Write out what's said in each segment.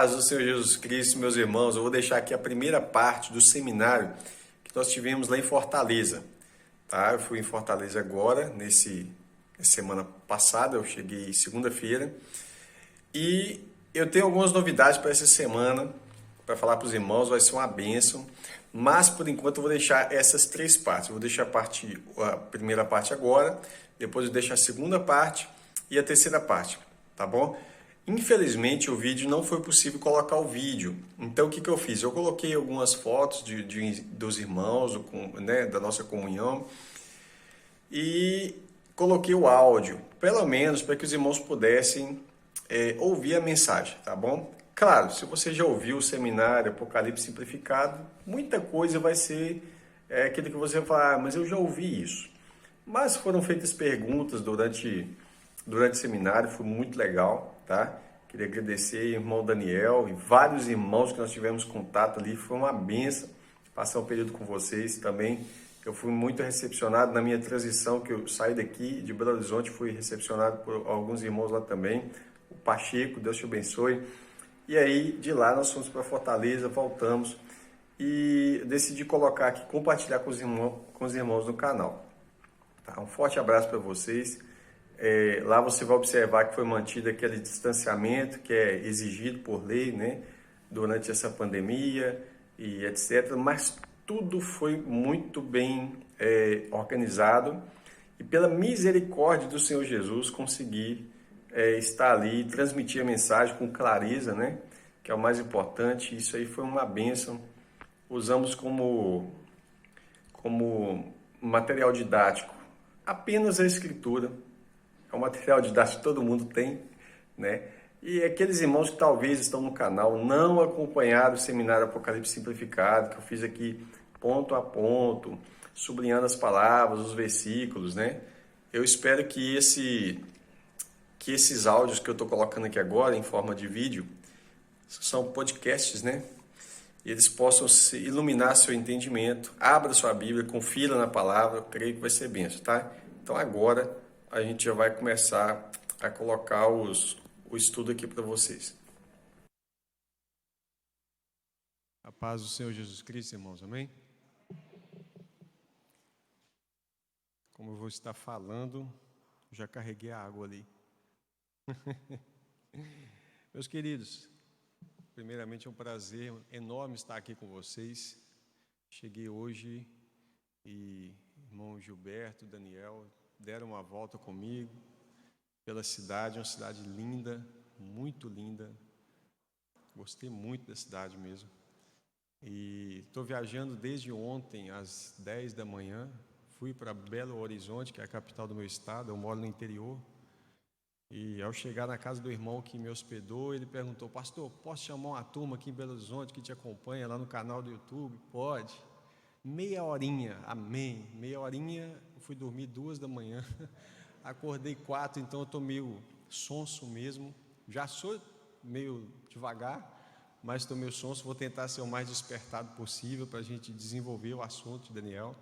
Paz do Senhor Jesus Cristo, meus irmãos, eu vou deixar aqui a primeira parte do seminário que nós tivemos lá em Fortaleza, tá? Eu fui em Fortaleza agora, semana passada, eu cheguei segunda-feira e eu tenho algumas novidades para essa semana, para falar para os irmãos, vai ser uma bênção, mas por enquanto eu vou deixar essas três partes. Eu vou deixar a primeira parte agora, depois eu deixo a segunda parte e a terceira parte, tá bom? Infelizmente o vídeo não foi possível colocar o vídeo, então o que eu fiz? Eu coloquei algumas fotos dos irmãos, né, da nossa comunhão e coloquei o áudio, pelo menos para que os irmãos pudessem ouvir a mensagem, tá bom? Claro, se você já ouviu o seminário Apocalipse Simplificado, muita coisa vai ser aquilo que você vai falar, mas eu já ouvi isso. Mas foram feitas perguntas durante o seminário, foi muito legal, tá? Queria agradecer ao irmão Daniel e vários irmãos que nós tivemos contato ali, foi uma benção passar um período com vocês também. Eu fui muito recepcionado na minha transição, que eu saí daqui de Belo Horizonte, fui recepcionado por alguns irmãos lá também, o Pacheco, Deus te abençoe. E aí, de lá, nós fomos para Fortaleza, voltamos e decidi colocar aqui, compartilhar com os irmãos no canal. Tá? Um forte abraço para vocês. Lá você vai observar que foi mantido aquele distanciamento que é exigido por lei, né, durante essa pandemia e etc. Mas tudo foi muito bem organizado e pela misericórdia do Senhor Jesus consegui estar ali e transmitir a mensagem com clareza, né, que é o mais importante. Isso aí foi uma bênção. Usamos como material didático apenas a Escritura. É um material didático que todo mundo tem, né? E aqueles irmãos que talvez estão no canal não acompanharam o seminário Apocalipse Simplificado, que eu fiz aqui ponto a ponto, sublinhando as palavras, os versículos, né? Eu espero que esses áudios que eu estou colocando aqui agora, em forma de vídeo, são podcasts, né? E eles possam iluminar seu entendimento. Abra sua Bíblia, confira na palavra, eu creio que vai ser bênção, tá? Então agora a gente já vai começar a colocar o estudo aqui para vocês. A paz do Senhor Jesus Cristo, irmãos, amém? Como eu vou estar falando, já carreguei a água ali. Meus queridos, primeiramente é um prazer enorme estar aqui com vocês. Cheguei hoje e irmão Gilberto, Daniel, deram uma volta comigo pela cidade, uma cidade linda, muito linda. Gostei muito da cidade mesmo. E estou viajando desde ontem às 10 da manhã. Fui para Belo Horizonte, que é a capital do meu estado. Eu moro no interior. E ao chegar na casa do irmão que me hospedou, ele perguntou: pastor, posso chamar uma turma aqui em Belo Horizonte que te acompanha lá no canal do YouTube? Pode. Meia horinha, amém. Meia horinha, eu fui dormir 2 da manhã. Acordei 4, então eu estou meio sonso mesmo. Já sou meio devagar, mas estou meio sonso. Vou tentar ser o mais despertado possível para a gente desenvolver o assunto, Daniel.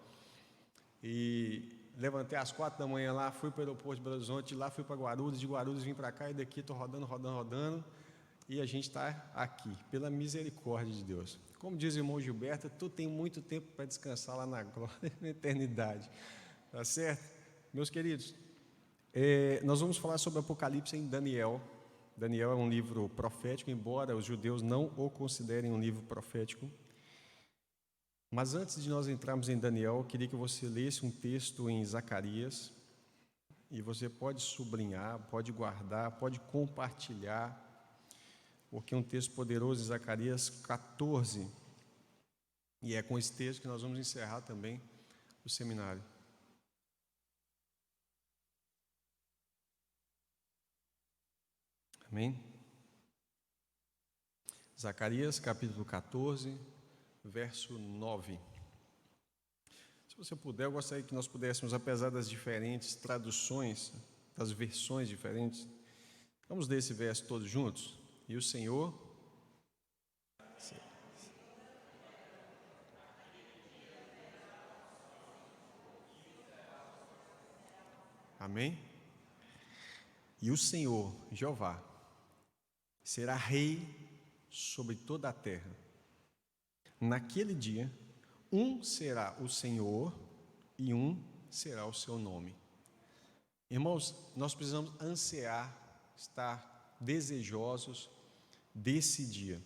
E levantei às 4 da manhã lá, fui para o aeroporto de Belo Horizonte, de lá fui para Guarulhos, de Guarulhos vim para cá e daqui estou rodando. E a gente está aqui, pela misericórdia de Deus. Como diz o irmão Gilberto, tu tem muito tempo para descansar lá na glória, na eternidade. Tá certo? Meus queridos, nós vamos falar sobre Apocalipse em Daniel. Daniel é um livro profético, embora os judeus não o considerem um livro profético. Mas antes de nós entrarmos em Daniel, eu queria que você lesse um texto em Zacarias. E você pode sublinhar, pode guardar, pode compartilhar, porque é um texto poderoso em Zacarias 14. E é com esse texto que nós vamos encerrar também o seminário. Amém? Zacarias capítulo 14, verso 9. Se você puder, eu gostaria que nós pudéssemos, apesar das diferentes traduções, das versões diferentes, vamos ler esse verso todos juntos? E o Senhor... Amém? E o Senhor, Jeová, será rei sobre toda a terra. Naquele dia, um será o Senhor e um será o seu nome. Irmãos, nós precisamos ansiar, estar desejosos desse dia.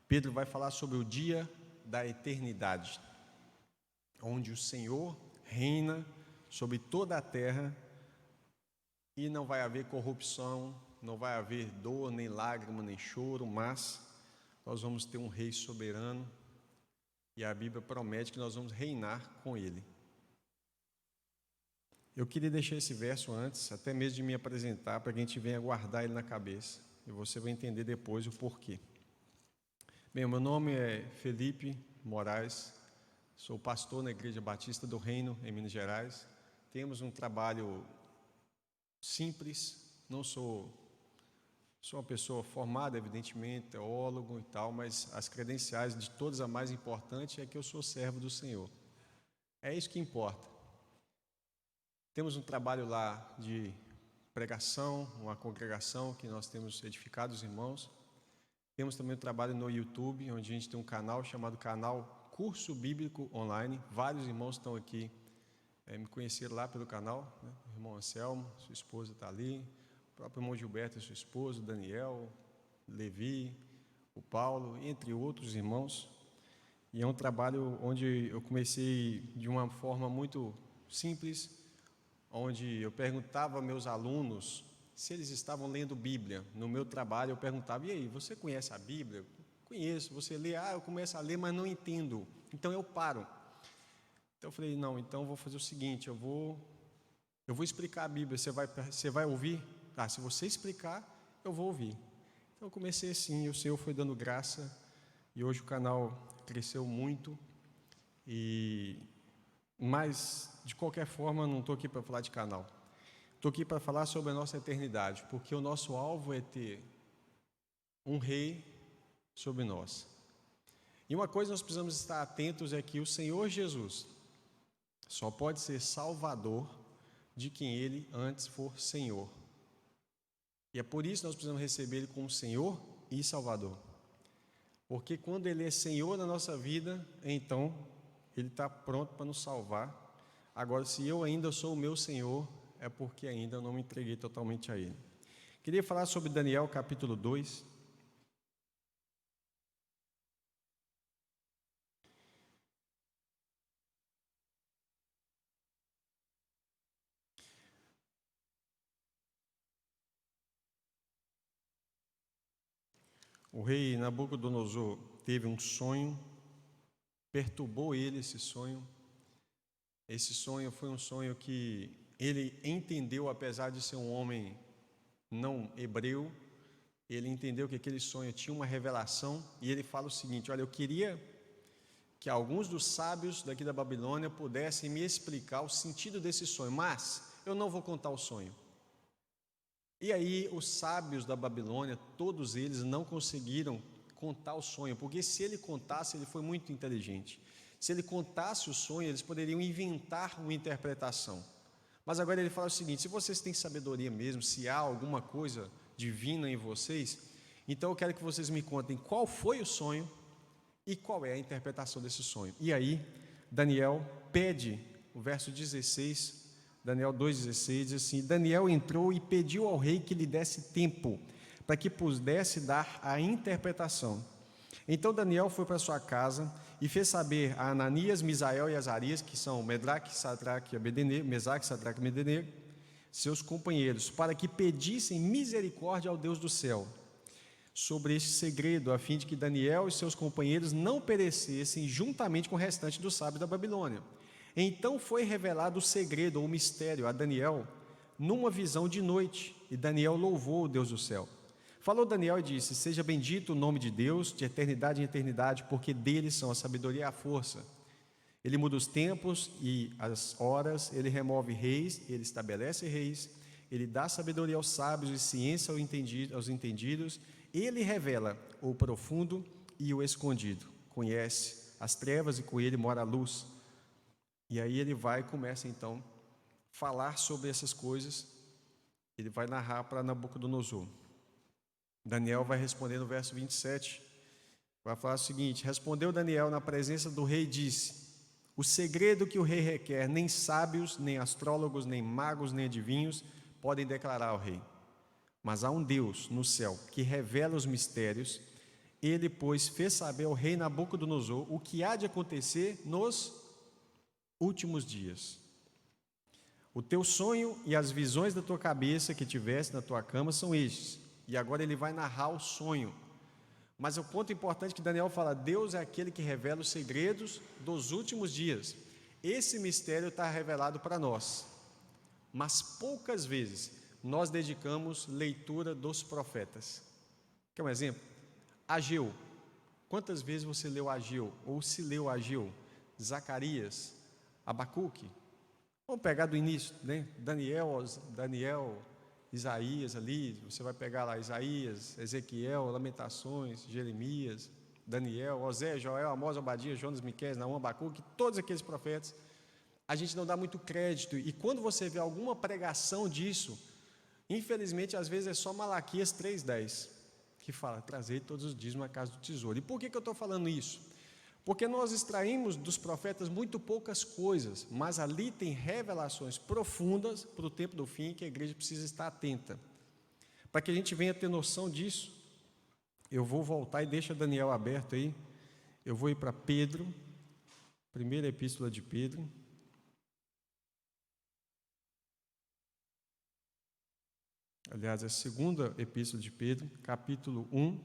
Pedro vai falar sobre o dia da eternidade, onde o Senhor reina sobre toda a terra e não vai haver corrupção, não vai haver dor, nem lágrima, nem choro, mas nós vamos ter um rei soberano e a Bíblia promete que nós vamos reinar com ele. Eu queria deixar esse verso antes, até mesmo de me apresentar, para que a gente venha guardar ele na cabeça e você vai entender depois o porquê. Bem, o meu nome é Felipe Moraes, sou pastor na Igreja Batista do Reino, em Minas Gerais. Temos um trabalho simples, não sou uma pessoa formada, evidentemente, teólogo e tal, mas as credenciais de todas, a mais importante é que eu sou servo do Senhor. É isso que importa. Temos um trabalho lá de pregação, uma congregação que nós temos edificado os irmãos. Temos também um trabalho no YouTube, onde a gente tem um canal chamado Canal Curso Bíblico Online. Vários irmãos estão aqui, me conheceram lá pelo canal, né? O irmão Anselmo, sua esposa está ali, o próprio irmão Gilberto e sua esposa, o Daniel, Levi, o Paulo, entre outros irmãos. E é um trabalho onde eu comecei de uma forma muito simples, onde eu perguntava aos meus alunos se eles estavam lendo Bíblia. No meu trabalho eu perguntava: e aí, você conhece a Bíblia? Conheço. Você lê? Eu começo a ler, mas não entendo, então eu paro. Então eu falei: não, então eu vou fazer o seguinte, eu vou explicar a Bíblia, você vai ouvir? Se você explicar, eu vou ouvir. Então eu comecei assim, e o Senhor foi dando graça, e hoje o canal cresceu muito. Mas, de qualquer forma, não estou aqui para falar de canal. Estou aqui para falar sobre a nossa eternidade, porque o nosso alvo é ter um rei sobre nós. E uma coisa nós precisamos estar atentos é que o Senhor Jesus só pode ser Salvador de quem Ele antes for Senhor. E é por isso que nós precisamos receber Ele como Senhor e Salvador. Porque quando Ele é Senhor na nossa vida, então Ele está pronto para nos salvar. Agora, se eu ainda sou o meu Senhor, é porque ainda eu não me entreguei totalmente a Ele. Queria falar sobre Daniel capítulo 2. O rei Nabucodonosor teve um sonho, perturbou ele esse sonho. Esse sonho foi um sonho que ele entendeu, apesar de ser um homem não hebreu, ele entendeu que aquele sonho tinha uma revelação, e ele fala o seguinte: olha, eu queria que alguns dos sábios daqui da Babilônia pudessem me explicar o sentido desse sonho, mas eu não vou contar o sonho. E aí os sábios da Babilônia, todos eles não conseguiram contar o sonho, porque se ele contasse, ele foi muito inteligente. Se ele contasse o sonho, eles poderiam inventar uma interpretação. Mas agora ele fala o seguinte: se vocês têm sabedoria mesmo, se há alguma coisa divina em vocês, então eu quero que vocês me contem qual foi o sonho e qual é a interpretação desse sonho. E aí Daniel pede, o verso 16, Daniel 2,16 diz assim: Daniel entrou e pediu ao rei que lhe desse tempo, para que pudesse dar a interpretação. Então Daniel foi para sua casa e fez saber a Ananias, Misael e Azarias, que são Mesaque, Sadraque e Abednego, seus companheiros, para que pedissem misericórdia ao Deus do céu sobre este segredo, a fim de que Daniel e seus companheiros não perecessem juntamente com o restante dos sábios da Babilônia. Então foi revelado o segredo ou o mistério a Daniel numa visão de noite, e Daniel louvou o Deus do céu. Falou Daniel e disse: seja bendito o nome de Deus de eternidade em eternidade, porque dele são a sabedoria e a força. Ele muda os tempos e as horas, ele remove reis, ele estabelece reis, ele dá sabedoria aos sábios e ciência aos entendidos, ele revela o profundo e o escondido, conhece as trevas e com ele mora a luz. E aí ele vai e começa então a falar sobre essas coisas, ele vai narrar para Nabucodonosor. Daniel vai responder no verso 27, vai falar o seguinte: respondeu Daniel na presença do rei e disse: o segredo que o rei requer, nem sábios, nem astrólogos, nem magos, nem adivinhos podem declarar ao rei. Mas há um Deus no céu que revela os mistérios. Ele, pois, fez saber ao rei Nabucodonosor o que há de acontecer nos últimos dias. O teu sonho e as visões da tua cabeça que tiveste na tua cama são estes. E agora ele vai narrar o sonho. Mas o ponto importante que Daniel fala: Deus é aquele que revela os segredos dos últimos dias. Esse mistério está revelado para nós, mas poucas vezes nós dedicamos leitura dos profetas. Quer um exemplo? Ageu. Quantas vezes você leu Ageu? Ou se leu Ageu? Zacarias? Abacuque? Vamos pegar do início, né? Daniel, Isaías ali, você vai pegar lá Isaías, Ezequiel, Lamentações, Jeremias, Daniel, Osés, Joel, Amós, Obadias, Jonas, Miqueias, Naum, Abacuque, todos aqueles profetas. A gente não dá muito crédito, e quando você vê alguma pregação disso, infelizmente às vezes é só Malaquias 3:10, que fala: trazei todos os dízimos à casa do tesouro. E por que eu estou falando isso? Porque nós extraímos dos profetas muito poucas coisas, mas ali tem revelações profundas para o tempo do fim, que a igreja precisa estar atenta. Para que a gente venha ter noção disso, eu vou voltar e deixa Daniel aberto aí. Eu vou ir para Pedro, primeira epístola de Pedro. Aliás, é a segunda epístola de Pedro, capítulo 1,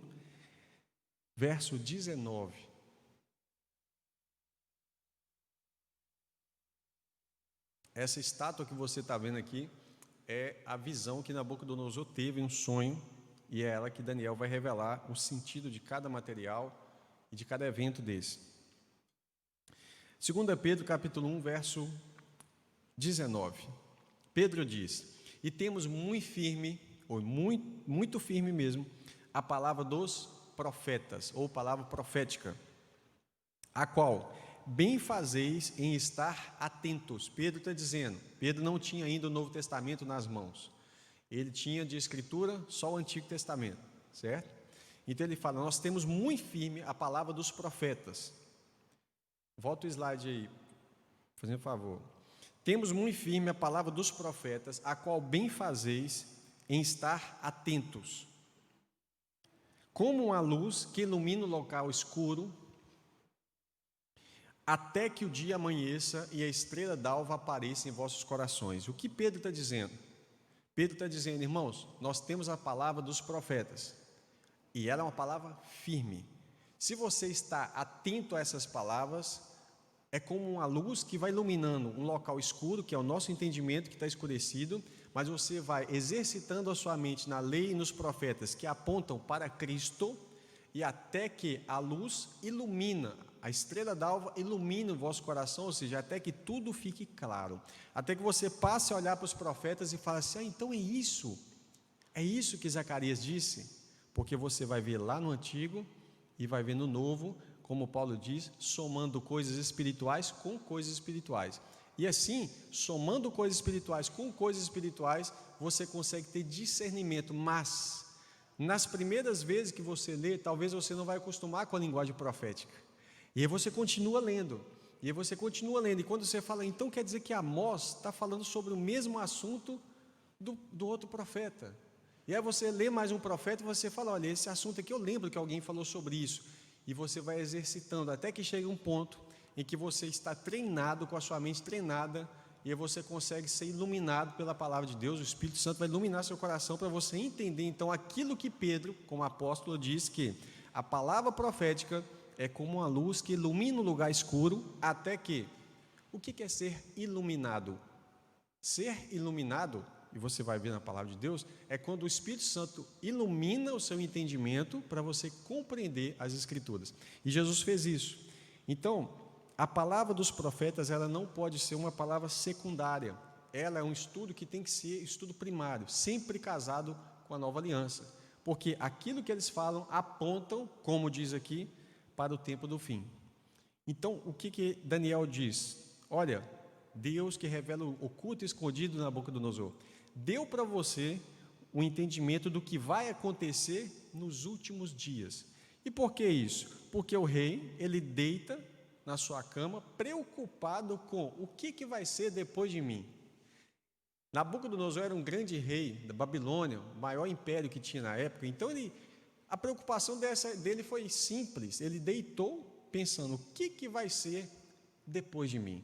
verso 19. Essa estátua que você está vendo aqui é a visão que Nabucodonosor teve, um sonho, e é ela que Daniel vai revelar o sentido de cada material e de cada evento desse. 2 Pedro capítulo 1, verso 19. Pedro diz: e temos muito firme, ou muito firme mesmo, a palavra dos profetas, ou palavra profética, a qual bem fazeis em estar atentos. Pedro está dizendo, Pedro não tinha ainda o Novo Testamento nas mãos, ele tinha de escritura só o Antigo Testamento, certo? Então ele fala: nós temos muito firme a palavra dos profetas. Volta o slide aí, fazendo favor. Temos muito firme a palavra dos profetas, a qual bem fazeis em estar atentos, como uma luz que ilumina o local escuro, até que o dia amanheça e a estrela d'alva apareça em vossos corações. O que Pedro está dizendo? Pedro está dizendo: irmãos, nós temos a palavra dos profetas, e ela é uma palavra firme. Se você está atento a essas palavras, é como uma luz que vai iluminando um local escuro, que é o nosso entendimento que está escurecido, mas você vai exercitando a sua mente na lei e nos profetas que apontam para Cristo, e até que a luz ilumina, a estrela d'alva ilumina o vosso coração, ou seja, até que tudo fique claro, até que você passe a olhar para os profetas e fale assim: então é isso que Zacarias disse, porque você vai ver lá no Antigo e vai ver no Novo, como Paulo diz, somando coisas espirituais com coisas espirituais. E assim, somando coisas espirituais com coisas espirituais, você consegue ter discernimento. Mas, nas primeiras vezes que você lê, talvez você não vai acostumar com a linguagem profética. E aí você continua lendo. E quando você fala, então quer dizer que Amós está falando sobre o mesmo assunto do outro profeta. E aí você lê mais um profeta e você fala: olha, esse assunto aqui eu lembro que alguém falou sobre isso. E você vai exercitando até que chega um ponto em que você está treinado, com a sua mente treinada, e aí você consegue ser iluminado pela palavra de Deus. O Espírito Santo vai iluminar seu coração para você entender então aquilo que Pedro, como apóstolo, diz, que a palavra profética é como uma luz que ilumina o lugar escuro, até que... O que é ser iluminado? Ser iluminado, e você vai ver na palavra de Deus, é quando o Espírito Santo ilumina o seu entendimento para você compreender as Escrituras. E Jesus fez isso. Então, a palavra dos profetas, ela não pode ser uma palavra secundária. Ela é um estudo que tem que ser estudo primário, sempre casado com a nova aliança. Porque aquilo que eles falam apontam, como diz aqui, para o tempo do fim. Então, o que Daniel diz? Olha, Deus que revela o oculto e escondido na boca do Nabucodonosor, deu para você o entendimento do que vai acontecer nos últimos dias. E por que isso? Porque o rei, ele deita na sua cama, preocupado com o que vai ser depois de mim. Nabucodonosor era um grande rei da Babilônia, o maior império que tinha na época. Então a preocupação dele foi simples. Ele deitou pensando: o que vai ser depois de mim?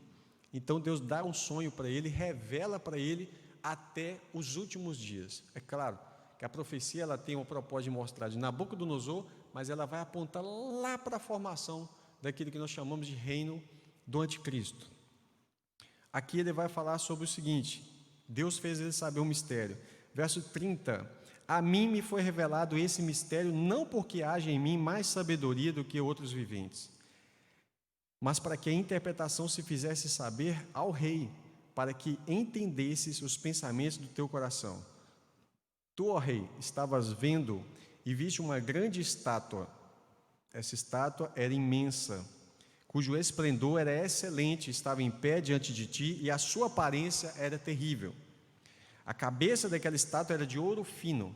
Então Deus dá um sonho para ele, revela para ele até os últimos dias. É claro que a profecia ela tem o propósito de mostrar de Nabucodonosor, mas ela vai apontar lá para a formação daquilo que nós chamamos de reino do anticristo. Aqui ele vai falar sobre o seguinte: Deus fez ele saber um mistério. Verso 30: a mim me foi revelado esse mistério, não porque haja em mim mais sabedoria do que outros viventes, mas para que a interpretação se fizesse saber ao rei, para que entendesses os pensamentos do teu coração. Tu, ó rei, estavas vendo e viste uma grande estátua. Essa estátua era imensa, cujo esplendor era excelente, estava em pé diante de ti, e a sua aparência era terrível. A cabeça daquela estátua era de ouro fino,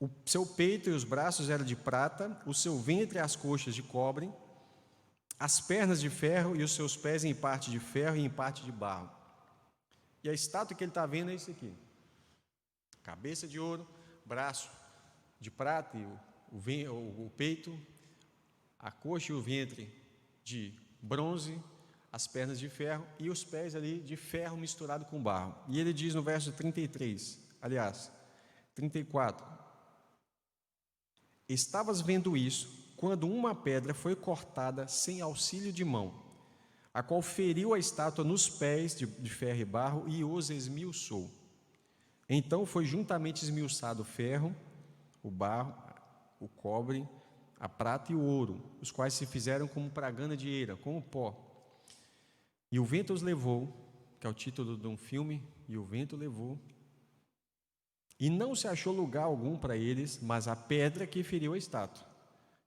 o seu peito e os braços eram de prata, o seu ventre e as coxas de cobre, as pernas de ferro e os seus pés em parte de ferro e em parte de barro. E a estátua que ele está vendo é isso aqui: cabeça de ouro, braço de prata e o peito, a coxa e o ventre de bronze, as pernas de ferro e os pés ali de ferro misturado com barro. E ele diz no verso 34: estavas vendo isso quando uma pedra foi cortada sem auxílio de mão, a qual feriu a estátua nos pés de ferro e barro e os esmiuçou. Então foi juntamente esmiuçado o ferro, o barro, o cobre, a prata e o ouro, os quais se fizeram como pragana de eira, como pó. E o vento os levou, que é o título de um filme, e o vento levou. E não se achou lugar algum para eles, mas a pedra que feriu a estátua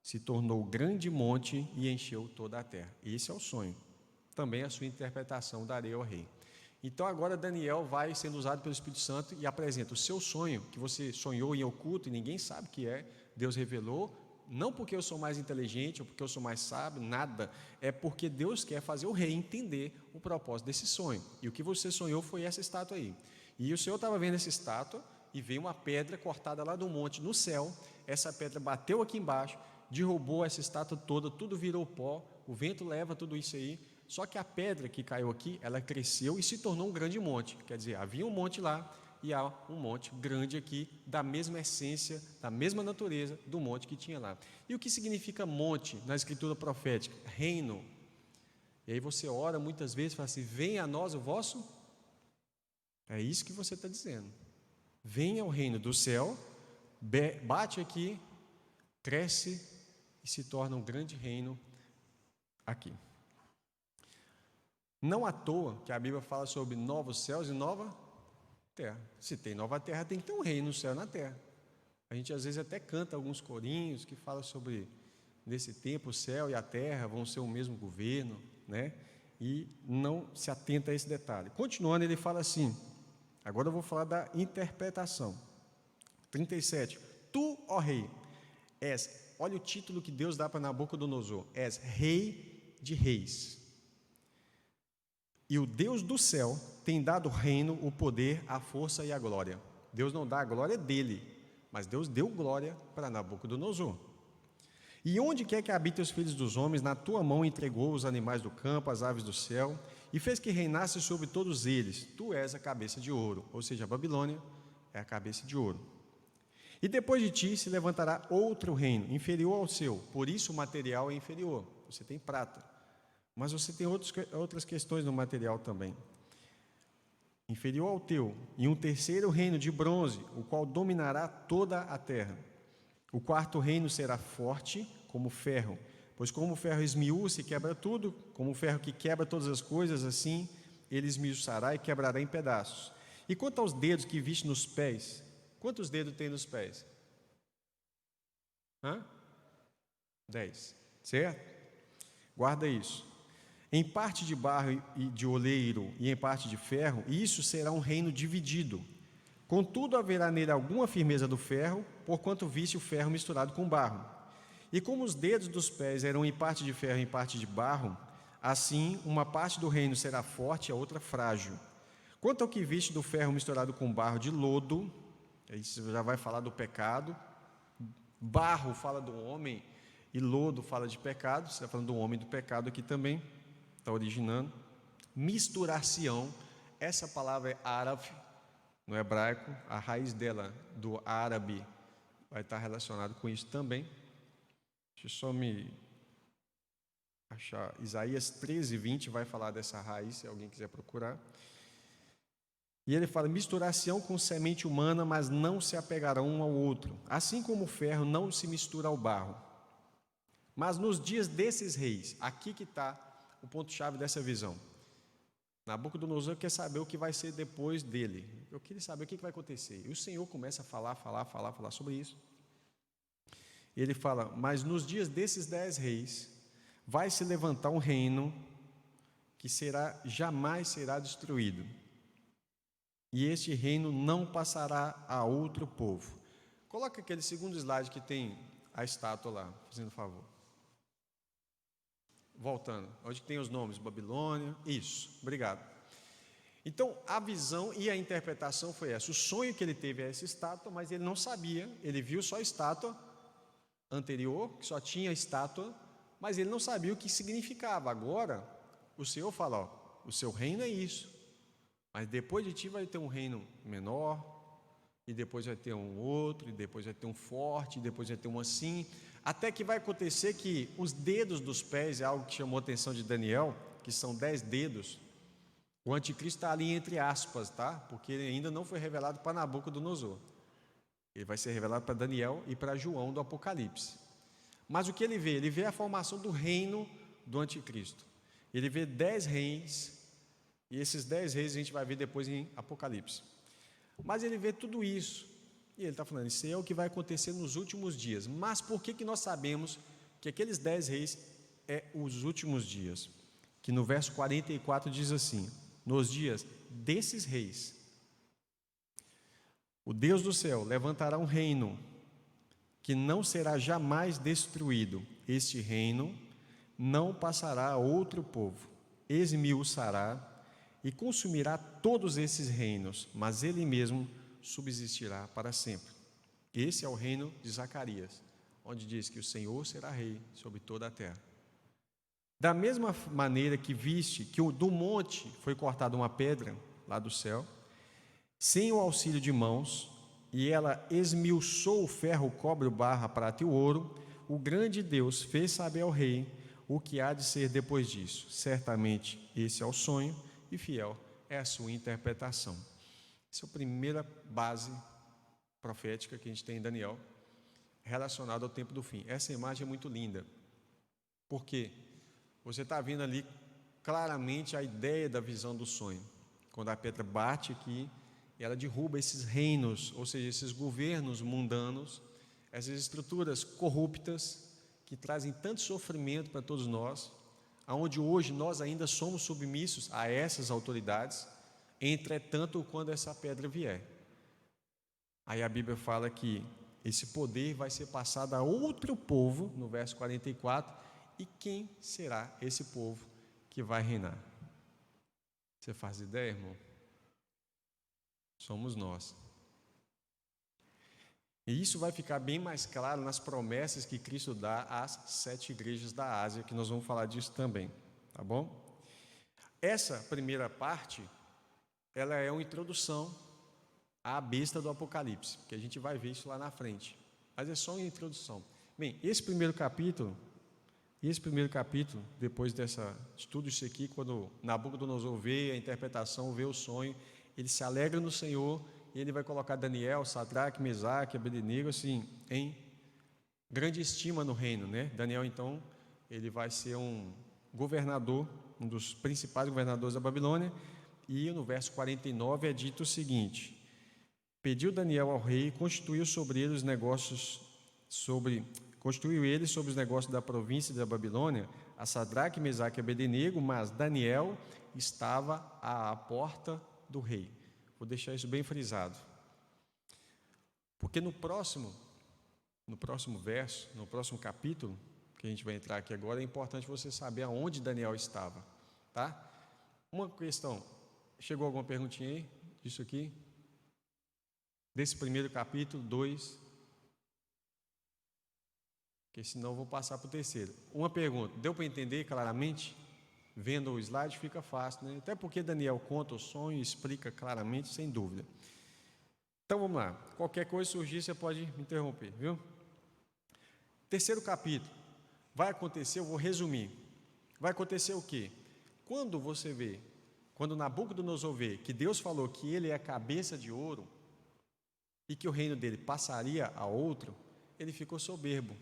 se tornou grande monte e encheu toda a terra. Esse é o sonho. Também a sua interpretação darei ao rei. Então agora Daniel vai sendo usado pelo Espírito Santo e apresenta o seu sonho, que você sonhou em oculto e ninguém sabe o que é, Deus revelou, não porque eu sou mais inteligente ou porque eu sou mais sábio, nada, é porque Deus quer fazer o rei entender o propósito desse sonho. E o que você sonhou foi essa estátua aí. E o Senhor estava vendo essa estátua e veio uma pedra cortada lá do monte no céu, essa pedra bateu aqui embaixo, derrubou essa estátua toda, tudo virou pó, o vento leva tudo isso aí. Só que a pedra que caiu aqui, ela cresceu e se tornou um grande monte. Quer dizer, havia um monte lá e há um monte grande aqui, da mesma essência, da mesma natureza do monte que tinha lá. E o que significa monte na escritura profética? Reino. E aí você ora muitas vezes e fala assim: venha a nós o vosso. É isso que você está dizendo. Venha o reino do céu, bate aqui, cresce e se torna um grande reino aqui. Não à toa que a Bíblia fala sobre novos céus e nova terra. Se tem nova terra, tem que ter um reino no céu e na terra. A gente às vezes até canta alguns corinhos que falam sobre nesse tempo o céu e a terra vão ser o mesmo governo, né? E não se atenta a esse detalhe. Continuando, ele fala assim, agora eu vou falar da interpretação. 37. Tu, ó rei, és, olha o título que Deus dá para Nabucodonosor, és rei de reis. E o Deus do céu tem dado o reino, o poder, a força e a glória. Deus não dá a glória dele, mas Deus deu glória para Nabucodonosor. E onde quer que habitem os filhos dos homens, na tua mão entregou os animais do campo, as aves do céu, e fez que reinasse sobre todos eles. Tu és a cabeça de ouro, ou seja, a Babilônia é a cabeça de ouro. E depois de ti se levantará outro reino, inferior ao seu, por isso o material é inferior. Você tem prata, mas você tem outras questões no material também. Inferior ao teu, e um terceiro reino de bronze, o qual dominará toda a terra. O quarto reino será forte como ferro, pois como o ferro esmiuça e quebra tudo, como o ferro que quebra todas as coisas, assim ele esmiuçará e quebrará em pedaços. E quanto aos dedos que viste nos pés, quantos dedos tem nos pés? 10, certo? Guarda isso. Em parte de barro e de oleiro e em parte de ferro, isso será um reino dividido, Contudo, haverá nele alguma firmeza do ferro, porquanto viste o ferro misturado com barro. E como os dedos dos pés eram em parte de ferro e em parte de barro, assim uma parte do reino será forte e a outra frágil. Quanto ao que viste do ferro misturado com barro de lodo, aí você já vai falar do pecado, barro fala do homem e lodo fala de pecado, você está falando do homem e do pecado aqui também, está originando. Misturar-se-ão, essa palavra é árabe, no hebraico, a raiz dela, do árabe, vai estar relacionado com isso também. Deixa eu só me achar. Isaías 13:20 vai falar dessa raiz, se alguém quiser procurar. E ele fala: misturar-se-ão com semente humana, mas não se apegarão um ao outro, assim como o ferro não se mistura ao barro. Mas nos dias desses reis, aqui que está o ponto-chave dessa visão. Nabucodonosor quer saber o que vai ser depois dele. Eu queria saber o que vai acontecer. E o Senhor começa a falar sobre isso. E ele fala: mas nos dias desses 10 reis, vai se levantar um reino que jamais será destruído. E este reino não passará a outro povo. Coloca aquele segundo slide que tem a estátua lá, fazendo favor. Voltando, onde tem os nomes, Babilônia, isso, obrigado. Então, a visão e a interpretação foi essa. O sonho que ele teve é essa estátua, mas ele não sabia, ele viu só a estátua anterior, que só tinha a estátua, mas ele não sabia o que significava. Agora, o Senhor fala: ó, o seu reino é isso, mas depois de ti vai ter um reino menor, e depois vai ter um outro, e depois vai ter um forte, e depois vai ter um assim, até que vai acontecer que os dedos dos pés, é algo que chamou a atenção de Daniel, que são 10 dedos, o anticristo está ali entre aspas, tá? Porque ele ainda não foi revelado para Nabucodonosor, ele vai ser revelado para Daniel e para João do Apocalipse. Mas o que ele vê? Ele vê a formação do reino do anticristo, ele vê 10 reis, e esses 10 reis a gente vai ver depois em Apocalipse. Mas ele vê tudo isso, e ele está falando: isso é o que vai acontecer nos últimos dias. Mas por que nós sabemos que aqueles 10 reis é os últimos dias? Que no verso 44 diz assim: nos dias desses reis, o Deus do céu levantará um reino que não será jamais destruído. Este reino não passará a outro povo. Esmiuçará e consumirá todos esses reinos, mas ele mesmo subsistirá para sempre. Esse é o reino de Zacarias, onde diz que o Senhor será rei sobre toda a terra. Da mesma maneira que viste que do monte foi cortada uma pedra lá do céu, sem o auxílio de mãos, e ela esmiuçou o ferro, o cobre, o barro, a prata e o ouro, o grande Deus fez saber ao rei o que há de ser depois disso. Certamente esse é o sonho, e fiel é a sua interpretação. Essa é a primeira base profética que a gente tem em Daniel, relacionada ao tempo do fim. Essa imagem é muito linda, porque você está vendo ali claramente a ideia da visão do sonho. Quando a pedra bate aqui, ela derruba esses reinos, ou seja, esses governos mundanos, essas estruturas corruptas que trazem tanto sofrimento para todos nós, aonde hoje nós ainda somos submissos a essas autoridades. Entretanto, quando essa pedra vier, aí a Bíblia fala que esse poder vai ser passado a outro povo, no verso 44, e quem será esse povo que vai reinar? Você faz ideia, irmão? Somos nós. E isso vai ficar bem mais claro nas promessas que Cristo dá às 7 igrejas da Ásia, que nós vamos falar disso também, tá bom? Essa primeira parte, ela é uma introdução à besta do Apocalipse, que a gente vai ver isso lá na frente, mas é só uma introdução. Bem, esse primeiro capítulo, depois de tudo isso aqui, quando Nabucodonosor vê a interpretação, vê o sonho, ele se alegra no Senhor, e ele vai colocar Daniel, Sadraque, Mesaque, Abednego, assim, em grande estima no reino, né? Daniel, então, ele vai ser um governador, um dos principais governadores da Babilônia, e no verso 49 é dito o seguinte: pediu Daniel ao rei, constituiu ele sobre os negócios da província da Babilônia, a Sadraque, Mesaque e Abednego, mas Daniel estava à porta do rei. Vou deixar isso bem frisado. Porque no próximo verso, no próximo capítulo, que a gente vai entrar aqui agora, é importante você saber aonde Daniel estava, tá? Uma questão, chegou alguma perguntinha aí disso aqui? Desse primeiro capítulo, 2, porque senão eu vou passar para o terceiro. Uma pergunta, deu para entender claramente? Vendo o slide fica fácil, né? Até porque Daniel conta o sonho e explica claramente, sem dúvida. Então vamos lá, qualquer coisa surgir, você pode me interromper, viu? Terceiro capítulo, vai acontecer, eu vou resumir. Vai acontecer o quê? Quando Nabucodonosor vê que Deus falou que ele é a cabeça de ouro e que o reino dele passaria a outro, ele ficou soberbo.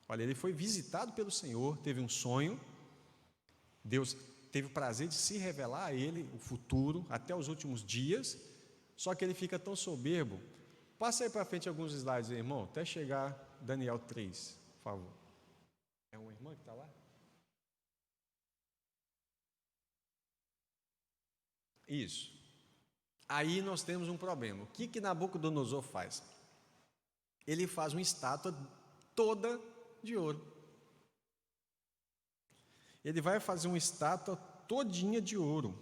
Olha, ele foi visitado pelo Senhor, teve um sonho, Deus teve o prazer de se revelar a ele o futuro, até os últimos dias, só que ele fica tão soberbo. Passa aí para frente alguns slides aí, irmão, até chegar Daniel 3, por favor. É uma irmã que está lá? Isso. Aí nós temos um problema. O que Nabucodonosor faz? Ele faz uma estátua toda de ouro. Ele vai fazer uma estátua todinha de ouro.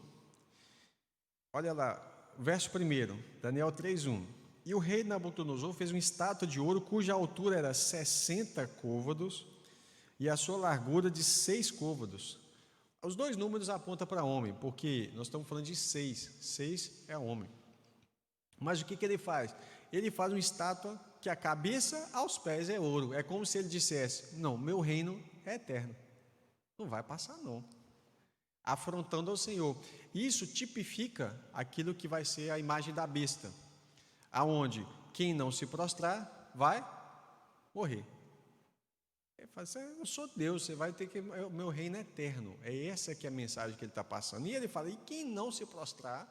Olha lá, verso 1, Daniel 3:1. E o rei Nabucodonosor fez uma estátua de ouro cuja altura era 60 côvados e a sua largura de 6 côvados. Os dois números apontam para homem, porque nós estamos falando de 6. 6 é homem. Mas o que ele faz? Ele faz uma estátua que a cabeça aos pés é ouro. É como se ele dissesse: não, meu reino é eterno. Não vai passar não. Afrontando ao Senhor. Isso tipifica aquilo que vai ser a imagem da besta, aonde quem não se prostrar vai morrer. Ele fala assim: eu sou Deus, você vai ter que, o meu reino é eterno. É essa que é a mensagem que ele está passando. E ele fala: e quem não se prostrar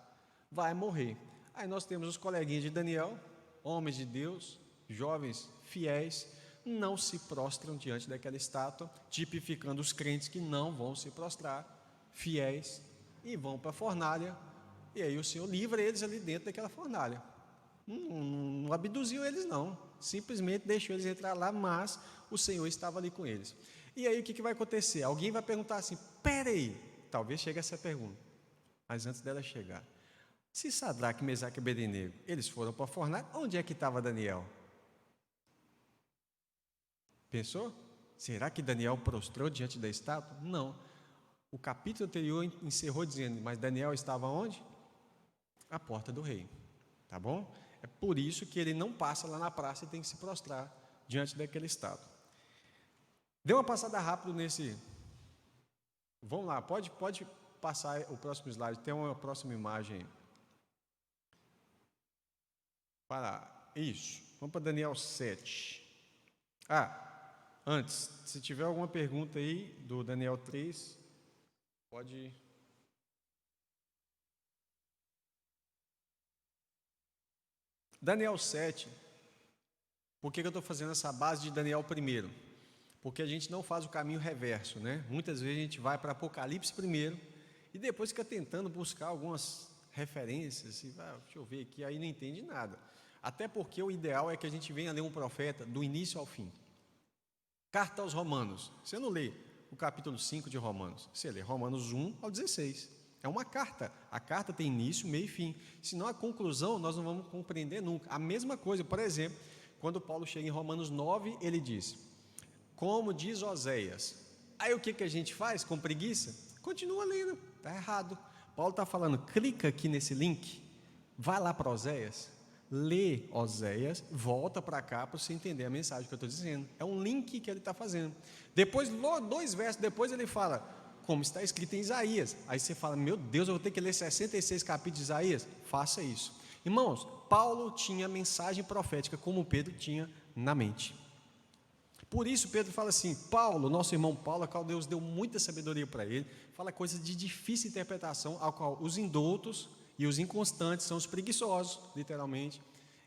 vai morrer. Aí nós temos os coleguinhas de Daniel, homens de Deus, jovens fiéis, não se prostram diante daquela estátua, tipificando os crentes que não vão se prostrar, fiéis, e vão para a fornalha, e aí o Senhor livra eles ali dentro daquela fornalha. Não abduziu eles não, simplesmente deixou eles entrar lá, mas o Senhor estava ali com eles. E aí o que vai acontecer? Alguém vai perguntar assim: peraí, talvez chegue essa pergunta, mas antes dela chegar, se Sadraque, Mesaque e Abednego, eles foram para a fornalha, onde é que estava Daniel? Pensou? Será que Daniel prostrou diante da estátua? Não. O capítulo anterior encerrou dizendo: mas Daniel estava onde? À porta do rei. Tá bom? É por isso que ele não passa lá na praça e tem que se prostrar diante daquela estátua. Dê uma passada rápido nesse. Vamos lá, pode passar o próximo slide. Tem uma próxima imagem. Isso. Vamos para Daniel 7. Antes, se tiver alguma pergunta aí do Daniel 3, pode. Daniel 7, por que eu estou fazendo essa base de Daniel primeiro? Porque a gente não faz o caminho reverso, né? Muitas vezes a gente vai para Apocalipse primeiro e depois fica tentando buscar algumas referências, e deixa eu ver aqui, aí não entende nada. Até porque o ideal é que a gente venha ler um profeta do início ao fim. Carta aos Romanos, você não lê o capítulo 5 de Romanos, você lê Romanos 1 ao 16. É uma carta, a carta tem início, meio e fim, senão a conclusão nós não vamos compreender nunca. A mesma coisa, por exemplo, quando Paulo chega em Romanos 9, ele diz: como diz Oséias. Aí o que a gente faz com preguiça? Continua lendo, está errado. Paulo está falando: clica aqui nesse link, vai lá para Oséias, lê Oséias, volta para cá para você entender a mensagem que eu estou dizendo. É um link que ele está fazendo. Depois, 2 versos depois, ele fala: como está escrito em Isaías. Aí você fala: meu Deus, eu vou ter que ler 66 capítulos de Isaías? Faça isso. Irmãos, Paulo tinha mensagem profética como Pedro tinha na mente. Por isso Pedro fala assim: Paulo, nosso irmão Paulo, a qual Deus deu muita sabedoria para ele, fala coisas de difícil interpretação, ao qual os indoutos e os inconstantes, são os preguiçosos, literalmente,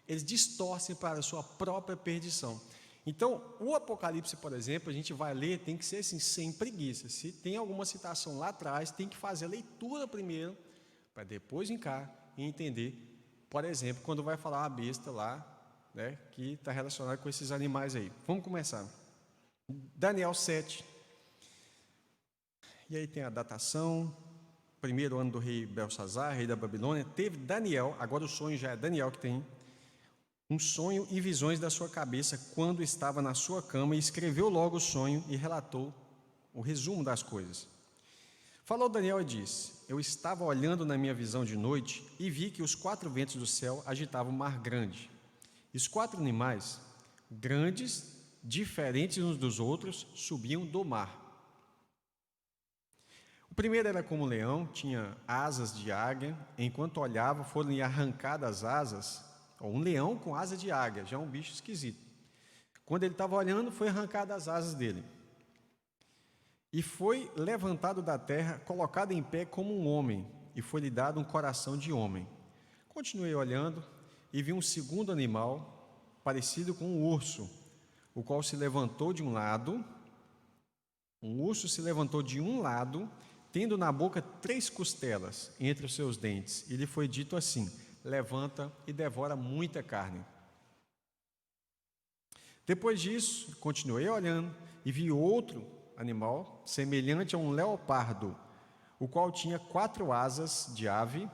eles distorcem para a sua própria perdição. Então, o Apocalipse, por exemplo, a gente vai ler, tem que ser assim, sem preguiça. Se tem alguma citação lá atrás, tem que fazer a leitura primeiro, para depois vir cá e entender. Por exemplo, quando vai falar a besta lá, né, que está relacionado com esses animais aí. Vamos começar. Daniel 7. E aí tem a datação, primeiro ano do rei Belsazar, rei da Babilônia. Teve Daniel, agora o sonho já é Daniel que tem, um sonho e visões da sua cabeça quando estava na sua cama, e escreveu logo o sonho e relatou o resumo das coisas. Falou Daniel e disse: eu estava olhando na minha visão de noite e vi que os 4 ventos do céu agitavam o mar grande. E os 4 animais, grandes, diferentes uns dos outros, subiam do mar. O primeiro era como um leão, tinha asas de águia. Enquanto olhava, foram-lhe arrancadas as asas. Um leão com asa de águia, já é um bicho esquisito. Quando ele estava olhando, foi arrancada as asas dele. E foi levantado da terra, colocado em pé como um homem, e foi-lhe dado um coração de homem. Continuei olhando e vi um segundo animal, parecido com um urso, o qual se levantou de um lado. Um urso se levantou de um lado, tendo na boca 3 costelas entre os seus dentes, e lhe foi dito assim: levanta e devora muita carne. Depois disso, continuei olhando e vi outro animal, semelhante a um leopardo, o qual tinha 4 asas de ave,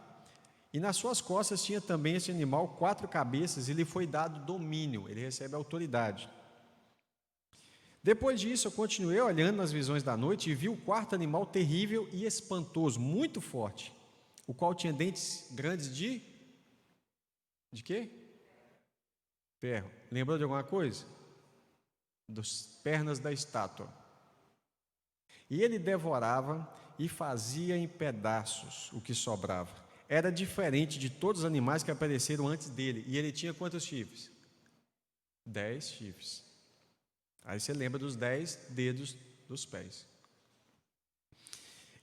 e nas suas costas tinha também esse animal 4 cabeças, e lhe foi dado domínio, ele recebe autoridade. Depois disso, eu continuei olhando nas visões da noite e vi o 4º animal terrível e espantoso, muito forte, o qual tinha dentes grandes de quê? Ferro. Lembrou de alguma coisa? Das pernas da estátua. E ele devorava e fazia em pedaços o que sobrava. Era diferente de todos os animais que apareceram antes dele. E ele tinha quantos chifres? 10 chifres. Aí você lembra dos 10 dedos dos pés.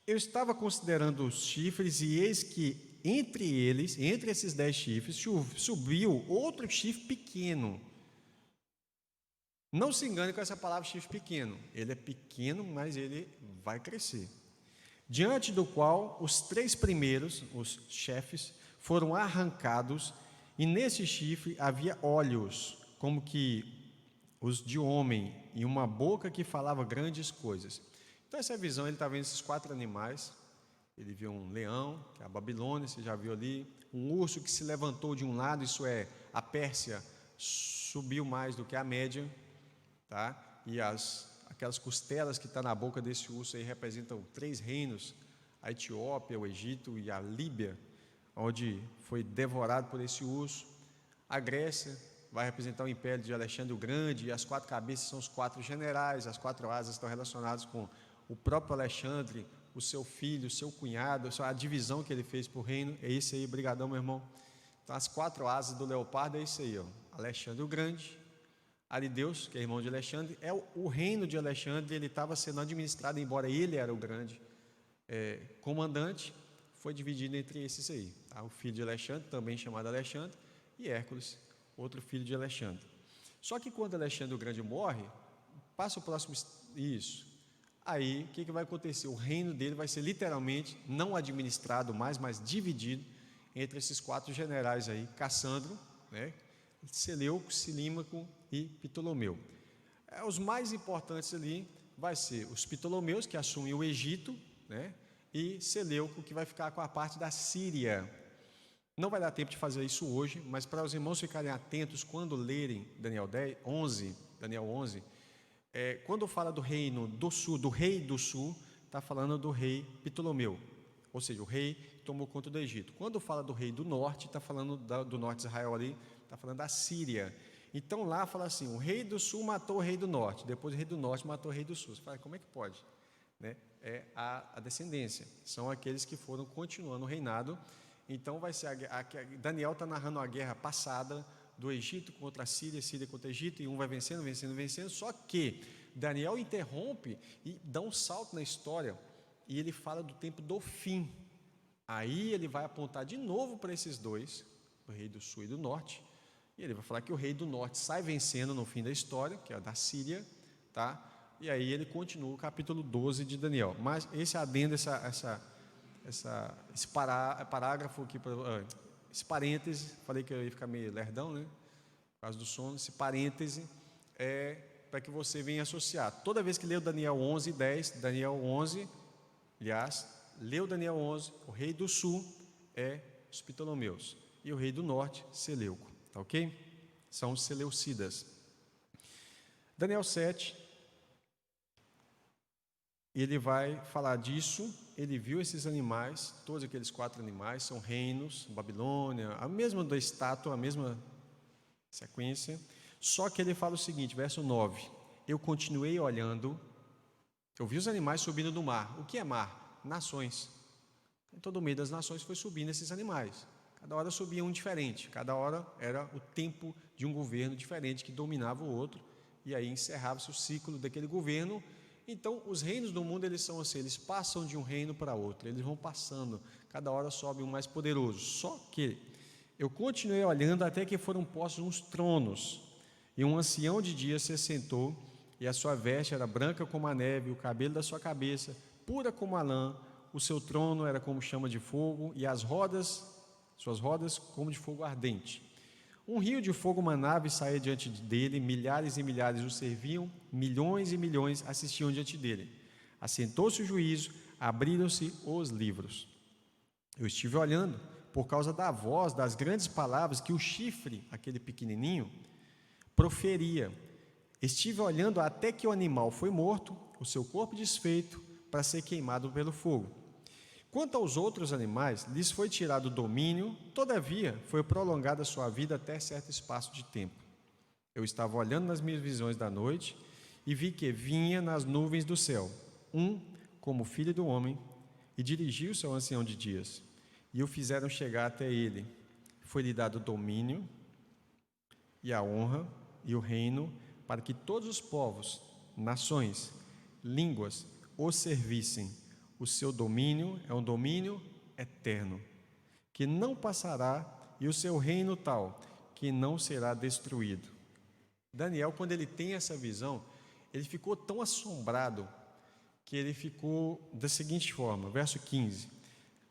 Eu estava considerando os chifres, e eis que entre eles, entre esses 10 chifres, subiu outro chifre pequeno. Não se engane com essa palavra chifre pequeno. Ele é pequeno, mas ele vai crescer. Diante do qual os 3 primeiros, os chefes, foram arrancados, e nesse chifre havia olhos, como que os de homem, e uma boca que falava grandes coisas. Então essa visão, ele está vendo esses 4 animais. Ele viu um leão, que é a Babilônia, você já viu ali, um urso que se levantou de um lado, isso é, a Pérsia subiu mais do que a média, tá? E aquelas costelas que estão na boca desse urso aí representam 3 reinos, a Etiópia, o Egito e a Líbia, onde foi devorado por esse urso. A Grécia vai representar o império de Alexandre o Grande, e as 4 cabeças são os 4 generais, as 4 asas estão relacionadas com o próprio Alexandre, o seu filho, o seu cunhado, a divisão que ele fez para o reino. É isso aí, brigadão, meu irmão. Então, as 4 asas do leopardo é isso aí, ó. Alexandre o Grande, Arideus, que é irmão de Alexandre, é o reino de Alexandre. Ele estava sendo administrado, embora ele era o grande comandante, foi dividido entre esses aí, tá? O filho de Alexandre, também chamado Alexandre, e Hércules, outro filho de Alexandre. Só que quando Alexandre o Grande morre, passa o próximo, isso. Aí, o que vai acontecer? O reino dele vai ser literalmente não administrado mais, mas dividido entre esses 4 generais aí, Cassandro, né, Seleuco, Cilímaco e Ptolomeu. Os mais importantes ali vai ser os Ptolomeus, que assumem o Egito, né, e Seleuco, que vai ficar com a parte da Síria. Não vai dar tempo de fazer isso hoje, mas para os irmãos ficarem atentos quando lerem Daniel 11, quando fala do reino do sul, do rei do sul, está falando do rei Ptolomeu, ou seja, o rei que tomou conta do Egito. Quando fala do rei do norte, está falando do norte de Israel ali, está falando da Síria. Então lá fala assim: o rei do sul matou o rei do norte, depois o rei do norte matou o rei do sul. Você fala, como é que pode? Né? É a descendência, são aqueles que foram continuando o reinado. Então vai ser Daniel está narrando a guerra passada do Egito contra a Síria, Síria contra o Egito, e um vai vencendo, só que Daniel interrompe e dá um salto na história, e ele fala do tempo do fim. Aí ele vai apontar de novo para esses 2, o rei do sul e do norte, e ele vai falar que o rei do norte sai vencendo no fim da história, que é a da Síria, tá? E aí ele continua o capítulo 12 de Daniel. Mas esse adendo, esse parágrafo aqui, esse parêntese, falei que eu ia ficar meio lerdão, né? causa do sono, esse parêntese é para que você venha associar. Toda vez que leu Daniel 11, 10, Daniel 11, aliás, leu Daniel 11, o rei do sul é os Ptolomeus e o rei do norte, Seleuco, tá ok? São os Seleucidas. Daniel 7, ele vai falar disso. Ele viu esses animais, todos aqueles 4 animais, são reinos, Babilônia, a mesma da estátua, a mesma sequência. Só que ele fala o seguinte, verso 9: eu continuei olhando, eu vi os animais subindo do mar. O que é mar? Nações. Em todo o meio das nações foi subindo esses animais. Cada hora subia um diferente, cada hora era o tempo de um governo diferente que dominava o outro, e aí encerrava-se o ciclo daquele governo. Então, os reinos do mundo, eles são assim, eles passam de um reino para outro, eles vão passando, cada hora sobe um mais poderoso. Só que eu continuei olhando até que foram postos uns tronos, e um ancião de dias se sentou, e a sua veste era branca como a neve, o cabelo da sua cabeça pura como a lã, o seu trono era como chama de fogo, e as rodas, suas rodas como de fogo ardente. Um rio de fogo manava e saía diante dele, milhares e milhares o serviam, milhões e milhões assistiam diante dele. Assentou-se o juízo, abriram-se os livros. Eu estive olhando por causa da voz, das grandes palavras que o chifre, aquele pequenininho, proferia. Estive olhando até que o animal foi morto, o seu corpo desfeito, para ser queimado pelo fogo. Quanto aos outros animais, lhes foi tirado o domínio, todavia foi prolongada a sua vida até certo espaço de tempo. Eu estava olhando nas minhas visões da noite e vi que vinha nas nuvens do céu, um como filho do homem, e dirigiu-se ao ancião de dias, e o fizeram chegar até ele. Foi-lhe dado o domínio e a honra e o reino, para que todos os povos, nações, línguas o servissem. O seu domínio é um domínio eterno, que não passará, e o seu reino tal, que não será destruído. Daniel, quando ele tem essa visão, ele ficou tão assombrado, que ele ficou da seguinte forma, verso 15: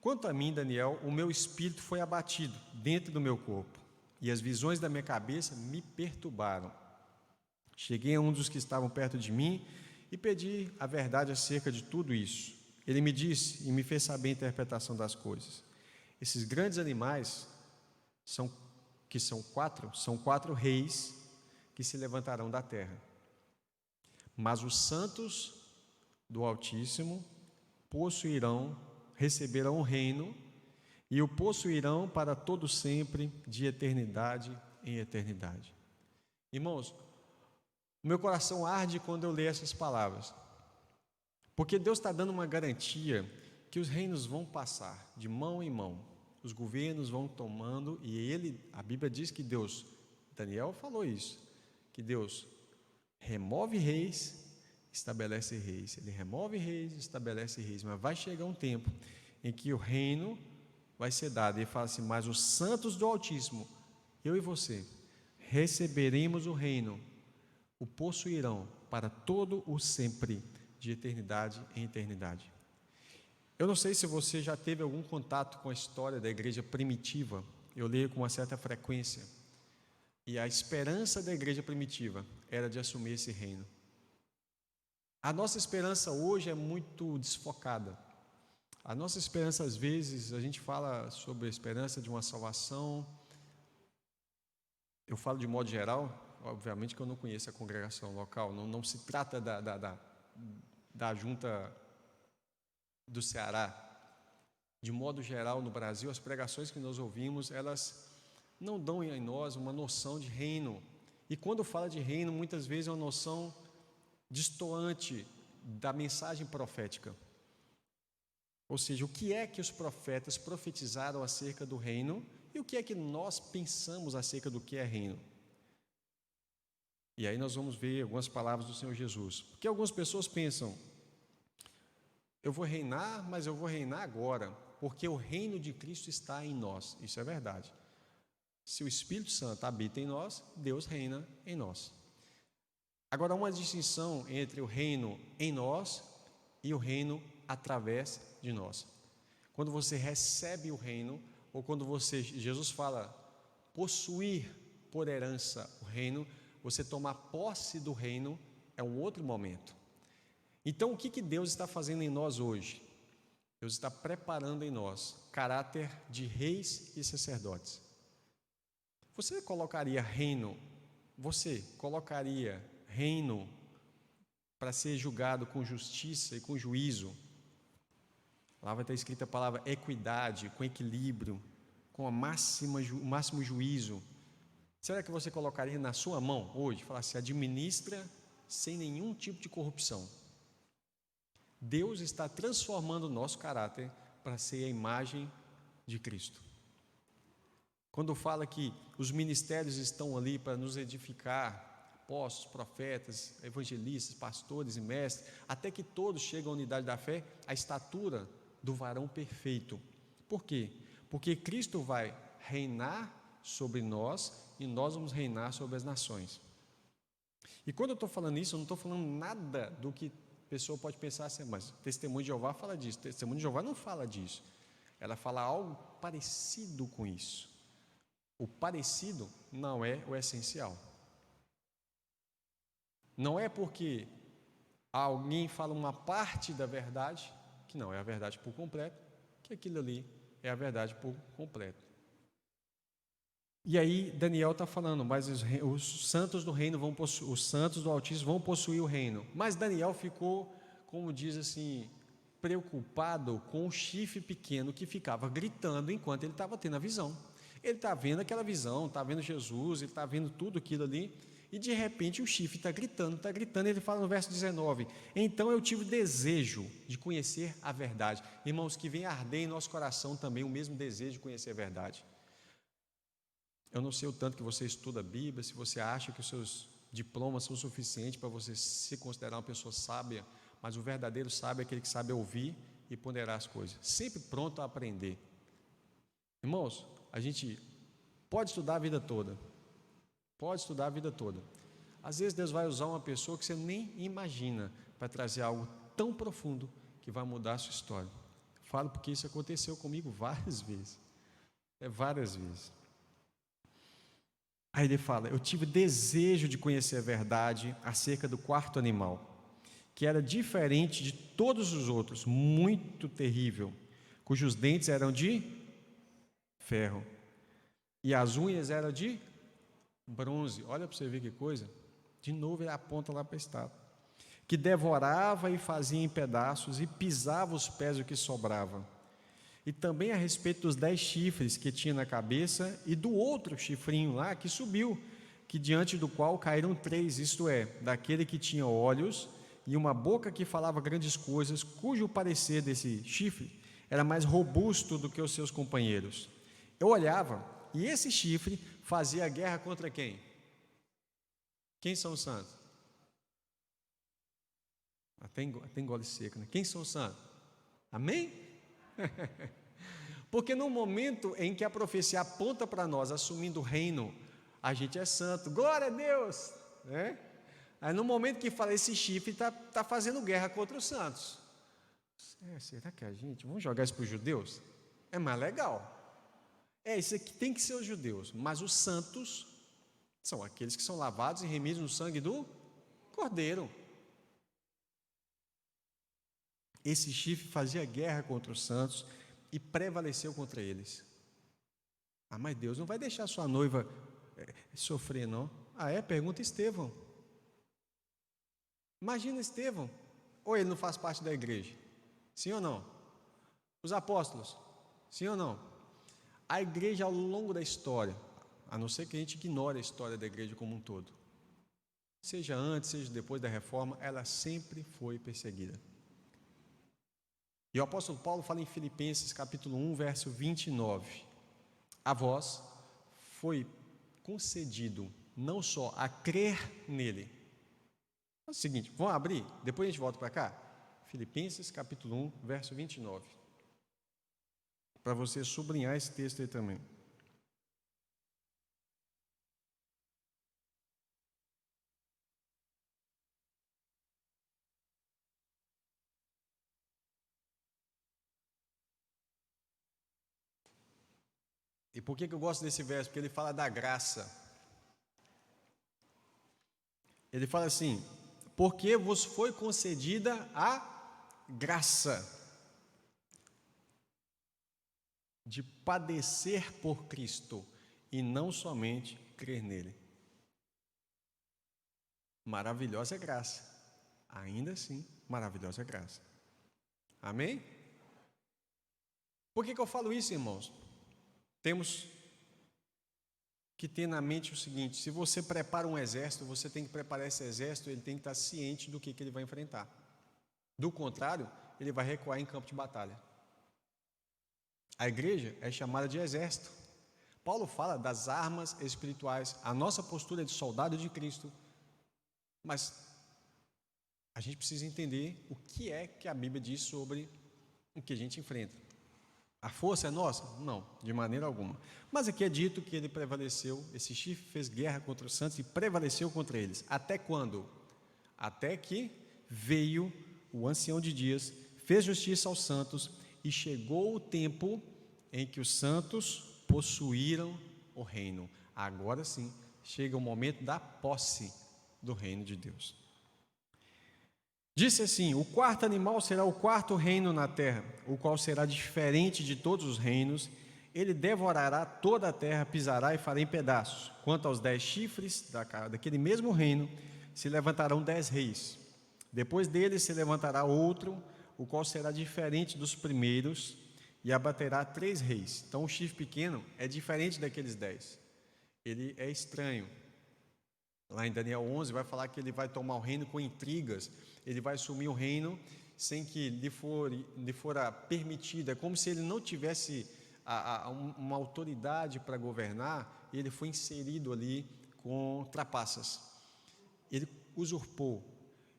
quanto a mim, Daniel, o meu espírito foi abatido dentro do meu corpo, e as visões da minha cabeça me perturbaram. Cheguei a um dos que estavam perto de mim, e pedi a verdade acerca de tudo isso. Ele me disse e me fez saber a interpretação das coisas. Esses grandes animais são quatro reis que se levantarão da terra. Mas os santos do Altíssimo receberão o reino e o possuirão para todo sempre, de eternidade em eternidade. Irmãos, o meu coração arde quando eu leio essas palavras, porque Deus está dando uma garantia que os reinos vão passar de mão em mão, os governos vão tomando, e a Bíblia diz que Deus, Daniel falou isso, que Deus remove reis, estabelece reis, ele remove reis, estabelece reis, mas vai chegar um tempo em que o reino vai ser dado. Ele fala assim: mas os santos do Altíssimo, eu e você, receberemos o reino, o possuirão para todo o sempre, de eternidade em eternidade. Eu não sei se você já teve algum contato com a história da igreja primitiva. Eu leio com uma certa frequência, e a esperança da igreja primitiva era de assumir esse reino. A nossa esperança hoje é muito desfocada. A nossa esperança, às vezes, a gente fala sobre a esperança de uma salvação. Eu falo de modo geral, obviamente que eu não conheço a congregação local, não se trata da junta do Ceará. De modo geral, no Brasil, as pregações que nós ouvimos, elas não dão em nós uma noção de reino. E quando fala de reino, muitas vezes é uma noção destoante da mensagem profética. Ou seja, o que é que os profetas profetizaram acerca do reino e o que é que nós pensamos acerca do que é reino. E aí nós vamos ver algumas palavras do Senhor Jesus. Porque algumas pessoas pensam: eu vou reinar, mas eu vou reinar agora, porque o reino de Cristo está em nós. Isso é verdade. Se o Espírito Santo habita em nós, Deus reina em nós. Agora, há uma distinção entre o reino em nós e o reino através de nós. Quando você recebe o reino, ou quando Jesus fala possuir por herança o reino, você tomar posse do reino é um outro momento. Então, o que Deus está fazendo em nós hoje? Deus está preparando em nós caráter de reis e sacerdotes. Você colocaria reino para ser julgado com justiça e com juízo? Lá vai estar escrita a palavra equidade, com equilíbrio, com o máximo juízo. Será que você colocaria na sua mão hoje? Falar assim, administra sem nenhum tipo de corrupção. Deus está transformando o nosso caráter para ser a imagem de Cristo. Quando fala que os ministérios estão ali para nos edificar, apóstolos, profetas, evangelistas, pastores e mestres, até que todos chegam à unidade da fé, a estatura do varão perfeito. Por quê? Porque Cristo vai reinar sobre nós e nós vamos reinar sobre as nações. E quando eu estou falando isso, eu não estou falando nada do que a pessoa pode pensar assim, mas Testemunho de Jeová fala disso. Testemunho de Jeová não fala disso. Ela fala algo parecido com isso. O parecido não é o essencial. Não é porque alguém fala uma parte da verdade, que não é a verdade por completo, que aquilo ali é a verdade por completo. E aí Daniel está falando, mas os santos do reino vão possuir, os santos do Altíssimo vão possuir o reino. Mas Daniel ficou, como diz assim, preocupado com o chifre pequeno que ficava gritando enquanto ele estava tendo a visão. Ele está vendo aquela visão, está vendo Jesus, ele está vendo tudo aquilo ali, e de repente o chifre está gritando, e ele fala no verso 19, então eu tive desejo de conhecer a verdade. Irmãos, que vem arder em nosso coração também o mesmo desejo de conhecer a verdade. Eu não sei o tanto que você estuda a Bíblia, se você acha que os seus diplomas são suficientes para você se considerar uma pessoa sábia, mas o verdadeiro sábio é aquele que sabe ouvir e ponderar as coisas, sempre pronto a aprender. Irmãos, a gente pode estudar a vida toda, às vezes Deus vai usar uma pessoa que você nem imagina para trazer algo tão profundo que vai mudar a sua história. Falo porque isso aconteceu comigo várias vezes. Aí ele fala, eu tive desejo de conhecer a verdade acerca do quarto animal, que era diferente de todos os outros, muito terrível, cujos dentes eram de ferro e as unhas eram de bronze. Olha para você ver que coisa. De novo ele aponta lá para a estátua. Que devorava e fazia em pedaços e pisava os pés do que sobrava. E também a respeito dos 10 chifres que tinha na cabeça e do outro chifrinho lá que subiu, que diante do qual caíram 3, isto é, daquele que tinha olhos e uma boca que falava grandes coisas, cujo parecer desse chifre era mais robusto do que os seus companheiros. Eu olhava e esse chifre fazia guerra contra quem? Quem são os santos? Até engole seco, né? Quem são os santos? Amém? Porque no momento em que a profecia aponta para nós, assumindo o reino, a gente é santo, glória a Deus, né? Aí no momento que fala esse chifre está fazendo guerra contra os santos. Será que vamos jogar isso para os judeus? É mais legal. Isso aqui tem que ser os judeus, mas os santos são aqueles que são lavados e remidos no sangue do Cordeiro. Esse chifre fazia guerra contra os santos e prevaleceu contra eles. Mas Deus não vai deixar sua noiva sofrer, não? Pergunta Estevão. Imagina Estevão, ou ele não faz parte da igreja? Sim ou não? Os apóstolos? Sim ou não? A igreja ao longo da história, a não ser que a gente ignore a história da igreja como um todo, seja antes, seja depois da reforma, ela sempre foi perseguida. E o apóstolo Paulo fala em Filipenses capítulo 1, verso 29, a vós foi concedido não só a crer nele. É o seguinte, vamos abrir, depois a gente volta para cá. Filipenses capítulo 1, verso 29. Para você sublinhar esse texto aí também. E por que eu gosto desse verso? Porque ele fala da graça. Ele fala assim: porque vos foi concedida a graça de padecer por Cristo e não somente crer nele. Maravilhosa graça. Ainda assim, maravilhosa graça. Amém? Por que eu falo isso, irmãos? Temos que ter na mente o seguinte: se você prepara um exército, você tem que preparar esse exército, ele tem que estar ciente do que ele vai enfrentar. Do contrário, ele vai recuar em campo de batalha. A igreja é chamada de exército. Paulo fala das armas espirituais. A nossa postura é de soldado de Cristo. Mas a gente precisa entender o que é que a Bíblia diz sobre o que a gente enfrenta. A força é nossa? Não, de maneira alguma. Mas aqui é dito que ele prevaleceu, esse chifre fez guerra contra os santos e prevaleceu contra eles. Até quando? Até que veio o ancião de dias, fez justiça aos santos e chegou o tempo em que os santos possuíram o reino. Agora sim, chega o momento da posse do reino de Deus. Disse assim: o quarto animal será o quarto reino na terra, o qual será diferente de todos os reinos. Ele devorará toda a terra, pisará e fará em pedaços. Quanto aos 10 chifres daquele mesmo reino, se levantarão 10 reis. Depois dele se levantará outro, o qual será diferente dos primeiros, e abaterá 3 reis. Então o chifre pequeno é diferente daqueles 10. Ele é estranho. Lá em Daniel 11 vai falar que ele vai tomar o reino com intrigas. Ele vai assumir o reino sem que lhe fora permitido. É como se ele não tivesse uma autoridade para governar, e ele foi inserido ali com trapaças. Ele usurpou.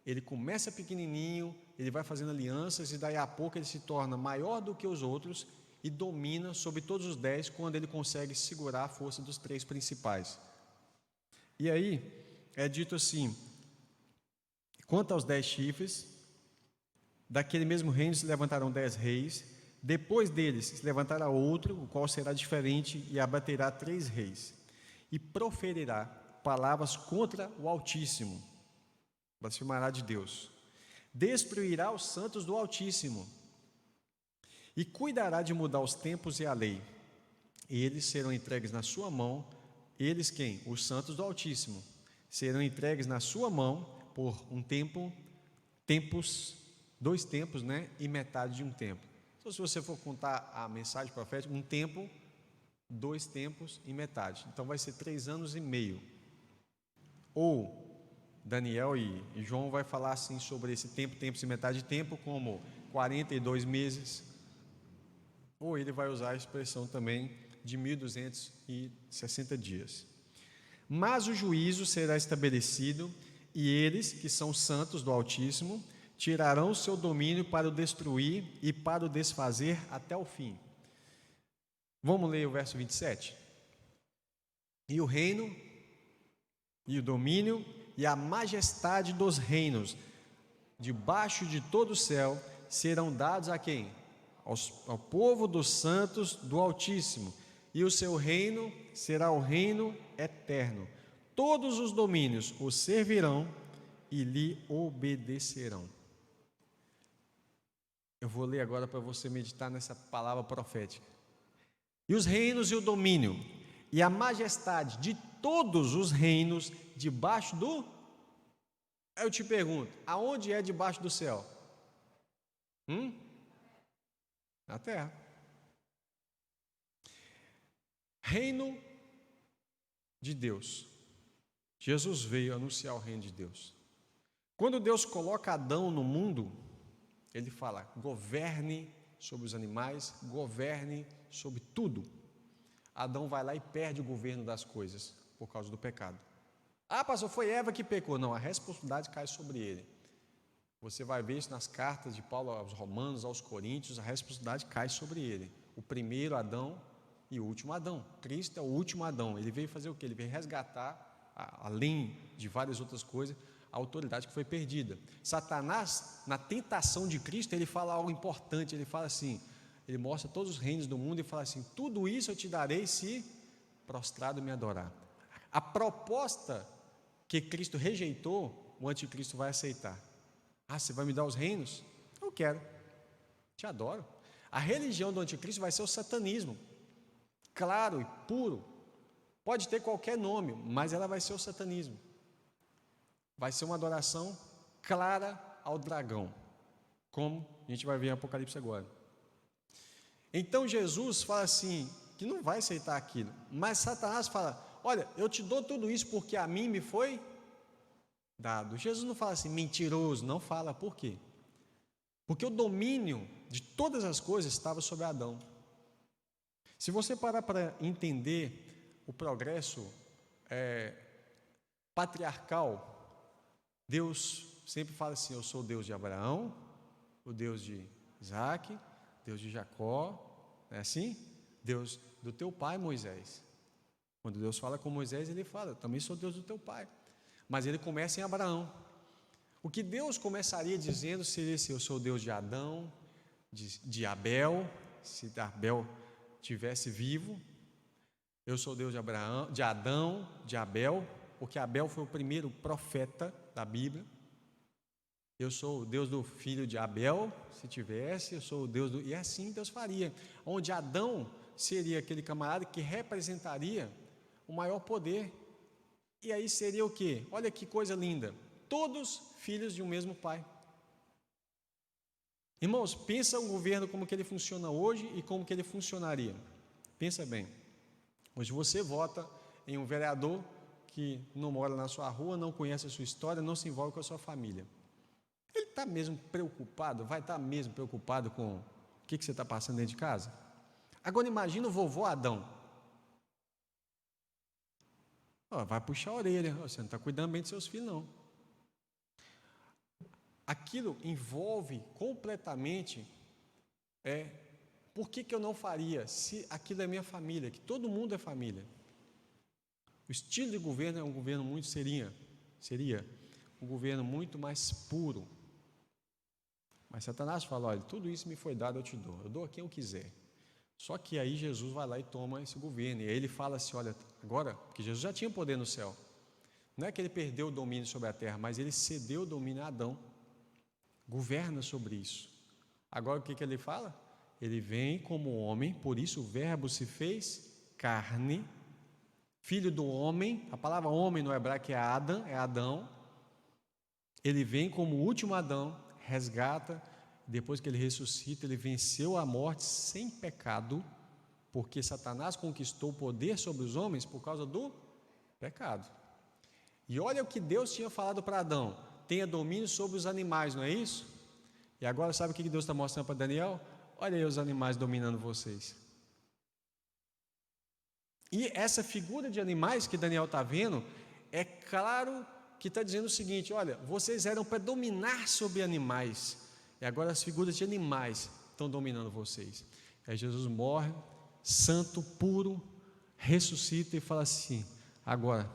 Ele começa pequenininho, ele vai fazendo alianças e daí a pouco ele se torna maior do que os outros e domina sobre todos os 10 quando ele consegue segurar a força dos 3 principais. E aí é dito assim: quanto aos 10 chifres, daquele mesmo reino se levantarão 10 reis, depois deles se levantará outro, o qual será diferente, e abaterá 3 reis, e proferirá palavras contra o Altíssimo, blasfemará de Deus, destruirá os santos do Altíssimo, e cuidará de mudar os tempos e a lei, e eles serão entregues na sua mão. Eles quem? Os santos do Altíssimo serão entregues na sua mão por um tempo, 2 tempos, e metade de um tempo. Então, se você for contar a mensagem profética, um tempo, 2 tempos e metade. Então, vai ser 3 anos e meio. Ou Daniel e João vai falar assim sobre esse tempo, tempos e metade de tempo, como 42 meses. Ou ele vai usar a expressão também de 1260 dias. Mas o juízo será estabelecido, e eles, que são santos do Altíssimo, tirarão o seu domínio para o destruir e para o desfazer até o fim. Vamos ler o verso 27? E o reino, e o domínio, e a majestade dos reinos, debaixo de todo o céu, serão dados a quem? Ao povo dos santos do Altíssimo, e o seu reino será o reino eterno. Todos os domínios o servirão e lhe obedecerão. Eu vou ler agora para você meditar nessa palavra profética. E os reinos e o domínio e a majestade de todos os reinos debaixo do... Eu te pergunto, aonde é debaixo do céu? Na terra. Reino de Deus. Jesus veio anunciar o reino de Deus. Quando Deus coloca Adão no mundo, ele fala: governe sobre os animais, governe sobre tudo. Adão vai lá e perde o governo das coisas por causa do pecado. Ah, pastor, foi Eva que pecou. Não, a responsabilidade cai sobre ele. Você vai ver isso nas cartas de Paulo aos Romanos, aos Coríntios, a responsabilidade cai sobre ele. O primeiro Adão e o último Adão. Cristo é o último Adão. Ele veio fazer o quê? Ele veio resgatar, além de várias outras coisas, a autoridade que foi perdida. Satanás, na tentação de Cristo, ele fala algo importante. Ele fala assim, ele mostra todos os reinos do mundo e fala assim: tudo isso eu te darei se prostrado me adorar. A proposta que Cristo rejeitou, o anticristo vai aceitar. Ah, você vai me dar os reinos? Eu quero, te adoro. A religião do anticristo vai ser o satanismo, claro e puro. Pode ter qualquer nome, mas ela vai ser o satanismo. Vai ser uma adoração clara ao dragão, como a gente vai ver em Apocalipse agora. Então Jesus fala assim, que não vai aceitar aquilo, mas Satanás fala, olha, eu te dou tudo isso porque a mim me foi dado. Jesus não fala assim, mentiroso, não fala, por quê? Porque o domínio de todas as coisas estava sobre Adão. Se você parar para entender o progresso patriarcal, Deus sempre fala assim, eu sou o Deus de Abraão, o Deus de Isaac, Deus de Jacó, não é assim? Deus do teu pai Moisés. Quando Deus fala com Moisés, ele fala, eu também sou Deus do teu pai. Mas ele começa em Abraão. O que Deus começaria dizendo seria assim, eu sou o Deus de Adão, de Abel, se Abel estivesse vivo, eu sou o Deus de Abraão, de Adão, de Abel, porque Abel foi o primeiro profeta da Bíblia. Eu sou o Deus do filho de Abel, se tivesse, eu sou o Deus do... E assim Deus faria, onde Adão seria aquele camarada que representaria o maior poder. E aí seria o quê? Olha que coisa linda, todos filhos de um mesmo pai. Irmãos, pensa o governo como que ele funciona hoje e como que ele funcionaria. Pensa bem, hoje você vota em um vereador que não mora na sua rua, não conhece a sua história, não se envolve com a sua família. Ele está mesmo preocupado, vai estar mesmo preocupado com o que você está passando dentro de casa? Agora imagina o vovô Adão. Vai puxar a orelha, você não está cuidando bem dos seus filhos não. Aquilo envolve completamente, por que eu não faria, se aquilo é minha família, que todo mundo é família. O estilo de governo é um governo muito, seria um governo muito mais puro. Mas Satanás fala, olha, tudo isso me foi dado, eu dou a quem eu quiser. Só que aí Jesus vai lá e toma esse governo, e aí ele fala assim, olha, agora, porque Jesus já tinha poder no céu, não é que ele perdeu o domínio sobre a terra, mas ele cedeu o domínio a Adão, governa sobre isso. Agora o que ele fala? Ele vem como homem, por isso o verbo se fez carne, filho do homem, a palavra homem no hebraico é Adam, é Adão. Ele vem como o último Adão, resgata, depois que ele ressuscita, ele venceu a morte sem pecado, porque Satanás conquistou o poder sobre os homens por causa do pecado. E olha o que Deus tinha falado para Adão, tenha domínio sobre os animais, não é isso? E agora sabe o que Deus está mostrando para Daniel? Olha aí os animais dominando vocês. E essa figura de animais que Daniel está vendo, é claro que está dizendo o seguinte, olha, vocês eram para dominar sobre animais, e agora as figuras de animais estão dominando vocês. Aí Jesus morre, santo, puro, ressuscita e fala assim, agora,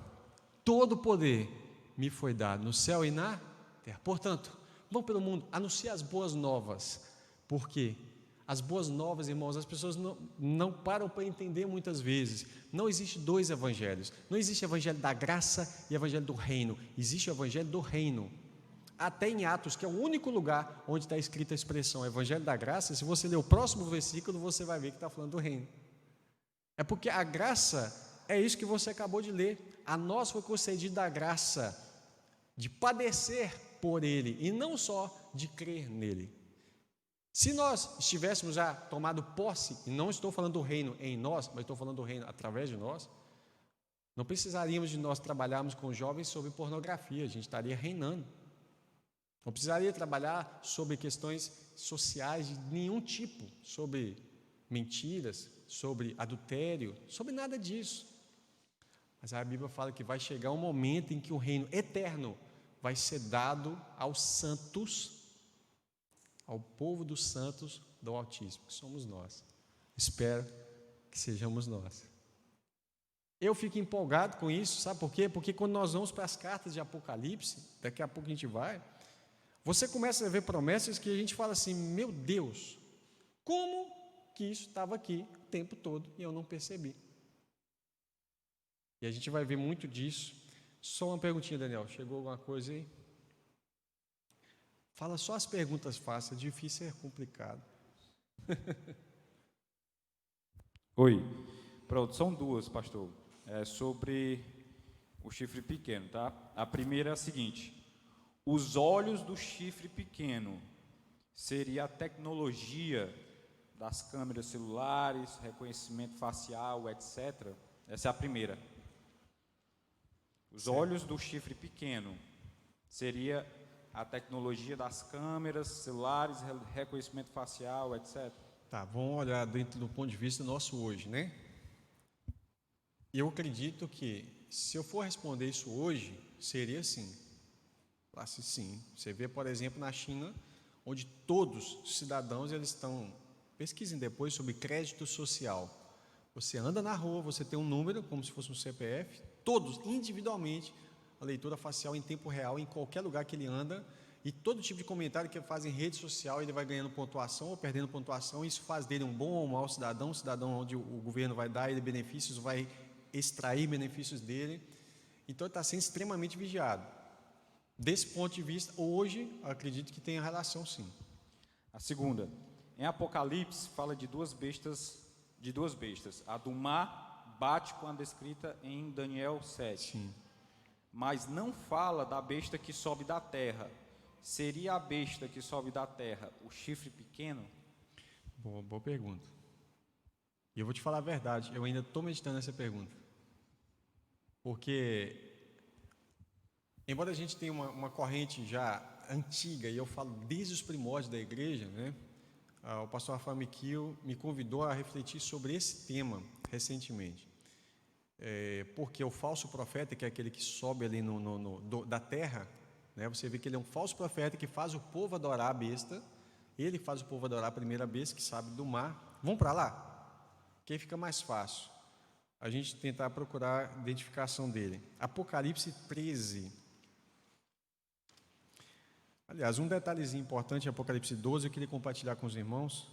todo o poder me foi dado no céu e na terra. Portanto, vão pelo mundo, anunciar as boas novas, porque as boas novas, irmãos, as pessoas não param para entender muitas vezes. Não existe dois evangelhos. Não existe evangelho da graça e evangelho do reino. Existe o evangelho do reino. Até em Atos, que é o único lugar onde está escrita a expressão evangelho da graça, se você ler o próximo versículo, você vai ver que está falando do reino. É porque a graça é isso que você acabou de ler. A nós foi concedida a graça de padecer por Ele e não só de crer nele. Se nós estivéssemos já tomado posse, e não estou falando do reino em nós, mas estou falando do reino através de nós, não precisaríamos de nós trabalharmos com jovens sobre pornografia, a gente estaria reinando. Não precisaria trabalhar sobre questões sociais de nenhum tipo, sobre mentiras, sobre adultério, sobre nada disso. Mas a Bíblia fala que vai chegar um momento em que o reino eterno vai ser dado aos santos, ao povo dos santos do Altíssimo, que somos nós. Espero que sejamos nós. Eu fico empolgado com isso, sabe por quê? Porque quando nós vamos para as cartas de Apocalipse, daqui a pouco a gente vai, você começa a ver promessas que a gente fala assim, meu Deus, como que isso estava aqui o tempo todo e eu não percebi? E a gente vai ver muito disso Só uma perguntinha, Daniel. Chegou alguma coisa aí? Fala só as perguntas fáceis, difícil é complicado. Oi. Pronto, são duas, pastor. É sobre o chifre pequeno, tá? A primeira é a seguinte: os olhos do chifre pequeno seria a tecnologia das câmeras celulares, reconhecimento facial, etc. Essa é a primeira. Os olhos do chifre pequeno seria a tecnologia das câmeras celulares, reconhecimento facial, etc. Tá, vamos olhar dentro do ponto de vista nosso hoje, né? Eu acredito que, se eu for responder isso hoje, seria sim. Falasse sim. Você vê, por exemplo, na China, onde todos os cidadãos eles estão... Pesquisem depois sobre crédito social. Você anda na rua, você tem um número, como se fosse um CPF, todos, individualmente, a leitura facial em tempo real, em qualquer lugar que ele anda, e todo tipo de comentário que ele faz em rede social, ele vai ganhando pontuação ou perdendo pontuação. Isso faz dele um bom ou um mau cidadão, um cidadão onde o governo vai dar ele benefícios, vai extrair benefícios dele. Então, ele está sendo extremamente vigiado. Desse ponto de vista, hoje, eu acredito que tem a relação, sim. A segunda, em Apocalipse, fala de duas bestas. A do mar bate com a descrita em Daniel 7. Sim. Mas não fala da besta que sobe da terra. Seria a besta que sobe da terra o chifre pequeno? Boa pergunta. E eu vou te falar a verdade, eu ainda estou meditando essa pergunta. Porque, embora a gente tenha uma corrente já antiga, e eu falo desde os primórdios da igreja, né? O pastor Rafael Miquil me convidou a refletir sobre esse tema recentemente. Porque o falso profeta, que é aquele que sobe ali da terra, né? Você vê que ele é um falso profeta que faz o povo adorar a besta. Ele faz o povo adorar a primeira besta, que sabe do mar. Vamos para lá? Que aí fica mais fácil a gente tentar procurar a identificação dele. Apocalipse 13. Aliás, um detalhezinho importante em Apocalipse 12, eu queria compartilhar com os irmãos.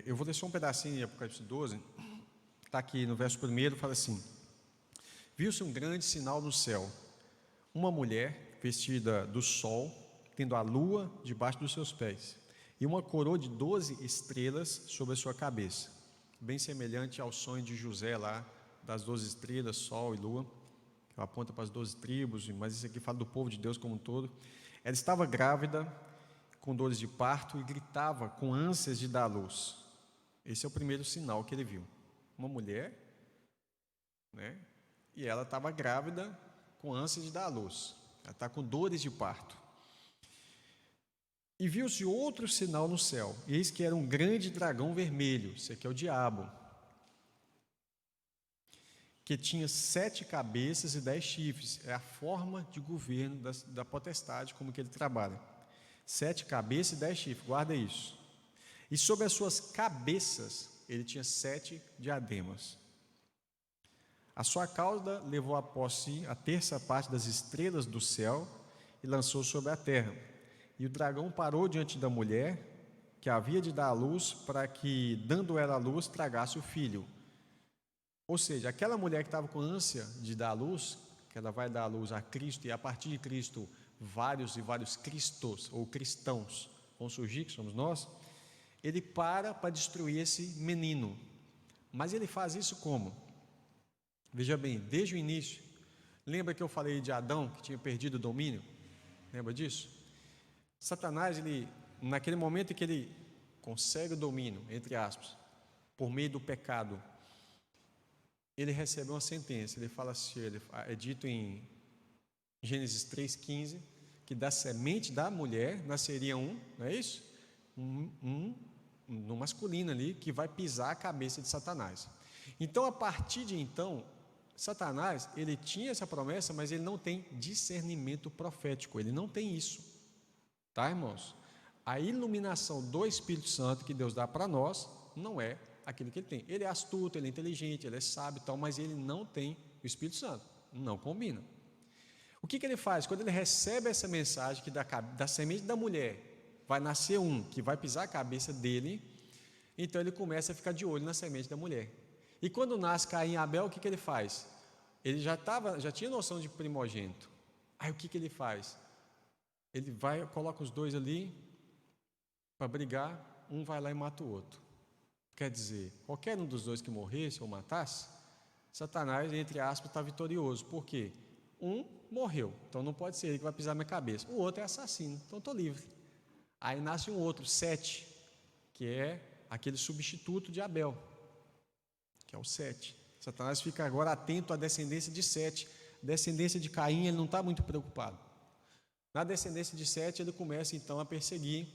Eu vou ler só um pedacinho de Apocalipse 12, está aqui no verso 1, fala assim: viu-se um grande sinal no céu, uma mulher vestida do sol, tendo a lua debaixo dos seus pés, e uma coroa de 12 estrelas sobre a sua cabeça, bem semelhante ao sonho de José lá, das 12 estrelas, sol e lua, que aponta para as 12 tribos, mas isso aqui fala do povo de Deus como um todo. Ela estava grávida, com dores de parto, e gritava com ânsias de dar à luz. Esse é o primeiro sinal que ele viu. Uma mulher, né? E ela estava grávida, com ânsias de dar à luz. Ela está com dores de parto. E viu-se outro sinal no céu, eis que era um grande dragão vermelho, esse aqui é o diabo, que tinha 7 cabeças e 10 chifres. É a forma de governo da potestade, como que ele trabalha. 7 cabeças e 10 chifres, guarda isso. E sobre as suas cabeças, ele tinha 7 diademas. A sua cauda levou após si a terça parte das estrelas do céu e lançou sobre a terra. E o dragão parou diante da mulher, que havia de dar à luz, para que, dando ela à luz, tragasse o filho. Ou seja, aquela mulher que estava com ânsia de dar à luz, que ela vai dar à luz a Cristo, e a partir de Cristo, vários e vários cristos, ou cristãos, vão surgir, que somos nós. Ele para destruir esse menino. Mas ele faz isso como? Veja bem, desde o início. Lembra que eu falei de Adão, que tinha perdido o domínio? Lembra disso? Satanás, naquele momento em que ele consegue o domínio, entre aspas, por meio do pecado, ele recebe uma sentença. Ele fala assim, é dito em Gênesis 3,15, que da semente da mulher nasceria não é isso? No masculino ali, que vai pisar a cabeça de Satanás. Então, a partir de então, Satanás, ele tinha essa promessa, mas ele não tem discernimento profético, ele não tem isso. Tá, irmãos? A iluminação do Espírito Santo que Deus dá para nós não é aquilo que ele tem. Ele é astuto, ele é inteligente, ele é sábio e tal, mas ele não tem o Espírito Santo. Não combina. O que ele faz? Quando ele recebe essa mensagem que da semente da mulher vai nascer um que vai pisar a cabeça dele, então ele começa a ficar de olho na semente da mulher. E quando nasce Caim e Abel, o que ele faz? Ele já tinha noção de primogênito. Aí o que ele faz? Ele coloca os dois ali para brigar, um vai lá e mata o outro. Quer dizer, qualquer um dos dois que morresse ou matasse, Satanás, entre aspas, está vitorioso. Por quê? Um morreu, então não pode ser ele que vai pisar na minha cabeça. O outro é assassino, então estou livre. Aí nasce um outro, Sete, que é aquele substituto de Abel, que é o Sete. Satanás fica agora atento à descendência de Sete. Descendência de Caim, ele não está muito preocupado. Na descendência de Sete, ele começa então a perseguir,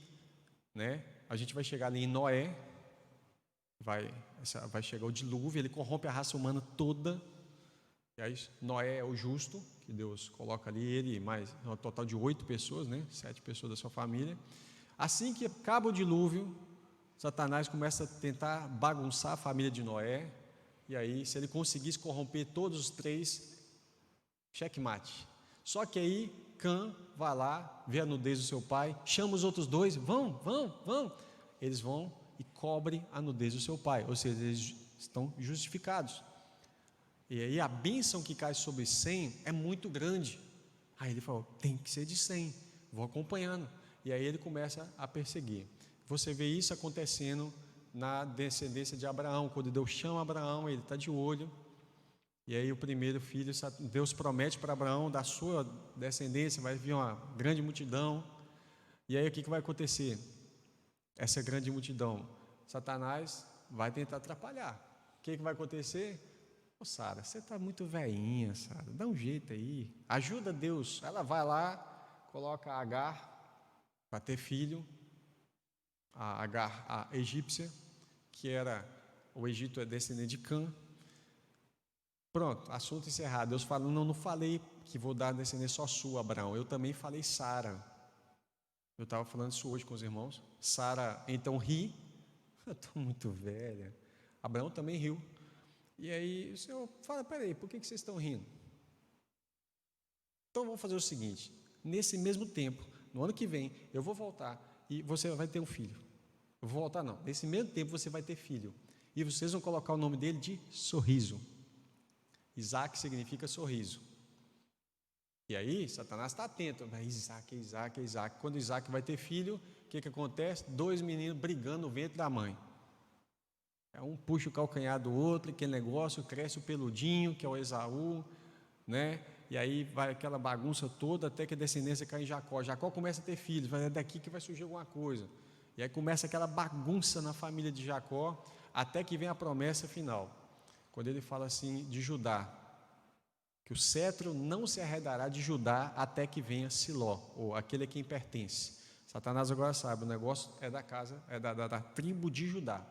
né? A gente vai chegar ali em Noé, vai chegar o dilúvio, ele corrompe a raça humana toda. E aí Noé é o justo, que Deus coloca ali, ele mais um total de 8 pessoas, né? 7 pessoas da sua família. Assim que acaba o dilúvio, Satanás começa a tentar bagunçar a família de Noé. E aí, se ele conseguisse corromper todos os 3, checkmate. Só que aí Cã vai lá, vê a nudez do seu pai, chama os outros 2, vão. Eles vão e cobrem a nudez do seu pai, ou seja, eles estão justificados. E aí a bênção que cai sobre 100 é muito grande. Aí ele falou, tem que ser de 100, vou acompanhando. E aí ele começa a perseguir. Você vê isso acontecendo na descendência de Abraão, quando Deus chama Abraão, ele está de olho. E aí o primeiro filho, Deus promete para Abraão, da sua descendência vai vir uma grande multidão. E aí o que vai acontecer? Essa grande multidão, Satanás vai tentar atrapalhar. O que vai acontecer? Ô Sara, você está muito velhinha, Sara, dá um jeito aí, ajuda Deus. Ela vai lá, coloca a Agar para ter filho, a Agar, a egípcia, que era, o Egito é descendente de Cã. Pronto, assunto encerrado. Deus fala, não falei que vou dar descendência só sua, Abraão, eu também falei Sara. Eu estava falando isso hoje com os irmãos. Sara então ri, eu estou muito velha. Abraão também riu. E aí o Senhor fala, peraí, por que vocês estão rindo? Então vamos fazer o seguinte, nesse mesmo tempo, no ano que vem, eu vou voltar e você vai ter um filho. Eu vou voltar não, nesse mesmo tempo você vai ter filho. E vocês vão colocar o nome dele de Sorriso. Isaac significa sorriso. E aí Satanás está atento, Isaac. Quando Isaac vai ter filho, o que acontece? 2 meninos brigando no ventre da mãe. Um puxa o calcanhar do outro, aquele negócio, cresce o peludinho, que é o Esaú, né? E aí vai aquela bagunça toda até que a descendência cai em Jacó. Jacó começa a ter filhos, é daqui que vai surgir alguma coisa. E aí começa aquela bagunça na família de Jacó, até que vem a promessa final. Quando ele fala assim de Judá, que o cetro não se arredará de Judá até que venha Siló, ou aquele a quem pertence. Satanás agora sabe, o negócio é da casa, é da tribo de Judá.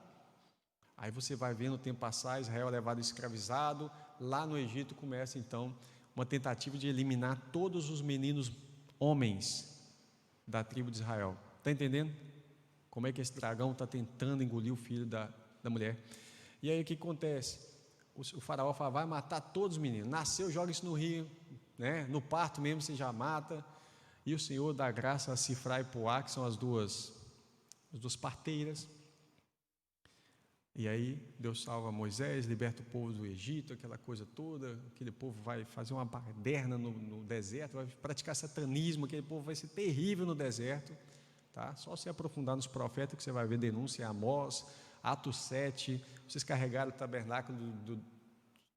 Aí você vai vendo o tempo passar, Israel é levado escravizado, lá no Egito começa então uma tentativa de eliminar todos os meninos homens da tribo de Israel. Está entendendo? Como é que esse dragão está tentando engolir o filho da mulher. E aí o que acontece? O faraó fala, vai matar todos os meninos. Nasceu, joga isso no rio, né? No parto mesmo você já mata. E o Senhor dá graça a Sifrá e Poá, que são as duas parteiras. E aí Deus salva Moisés, liberta o povo do Egito, aquela coisa toda. Aquele povo vai fazer uma baderna no deserto, vai praticar satanismo, aquele povo vai ser terrível no deserto, tá? Só se aprofundar nos profetas que você vai ver denúncia em Amós, Atos 7, vocês carregaram o tabernáculo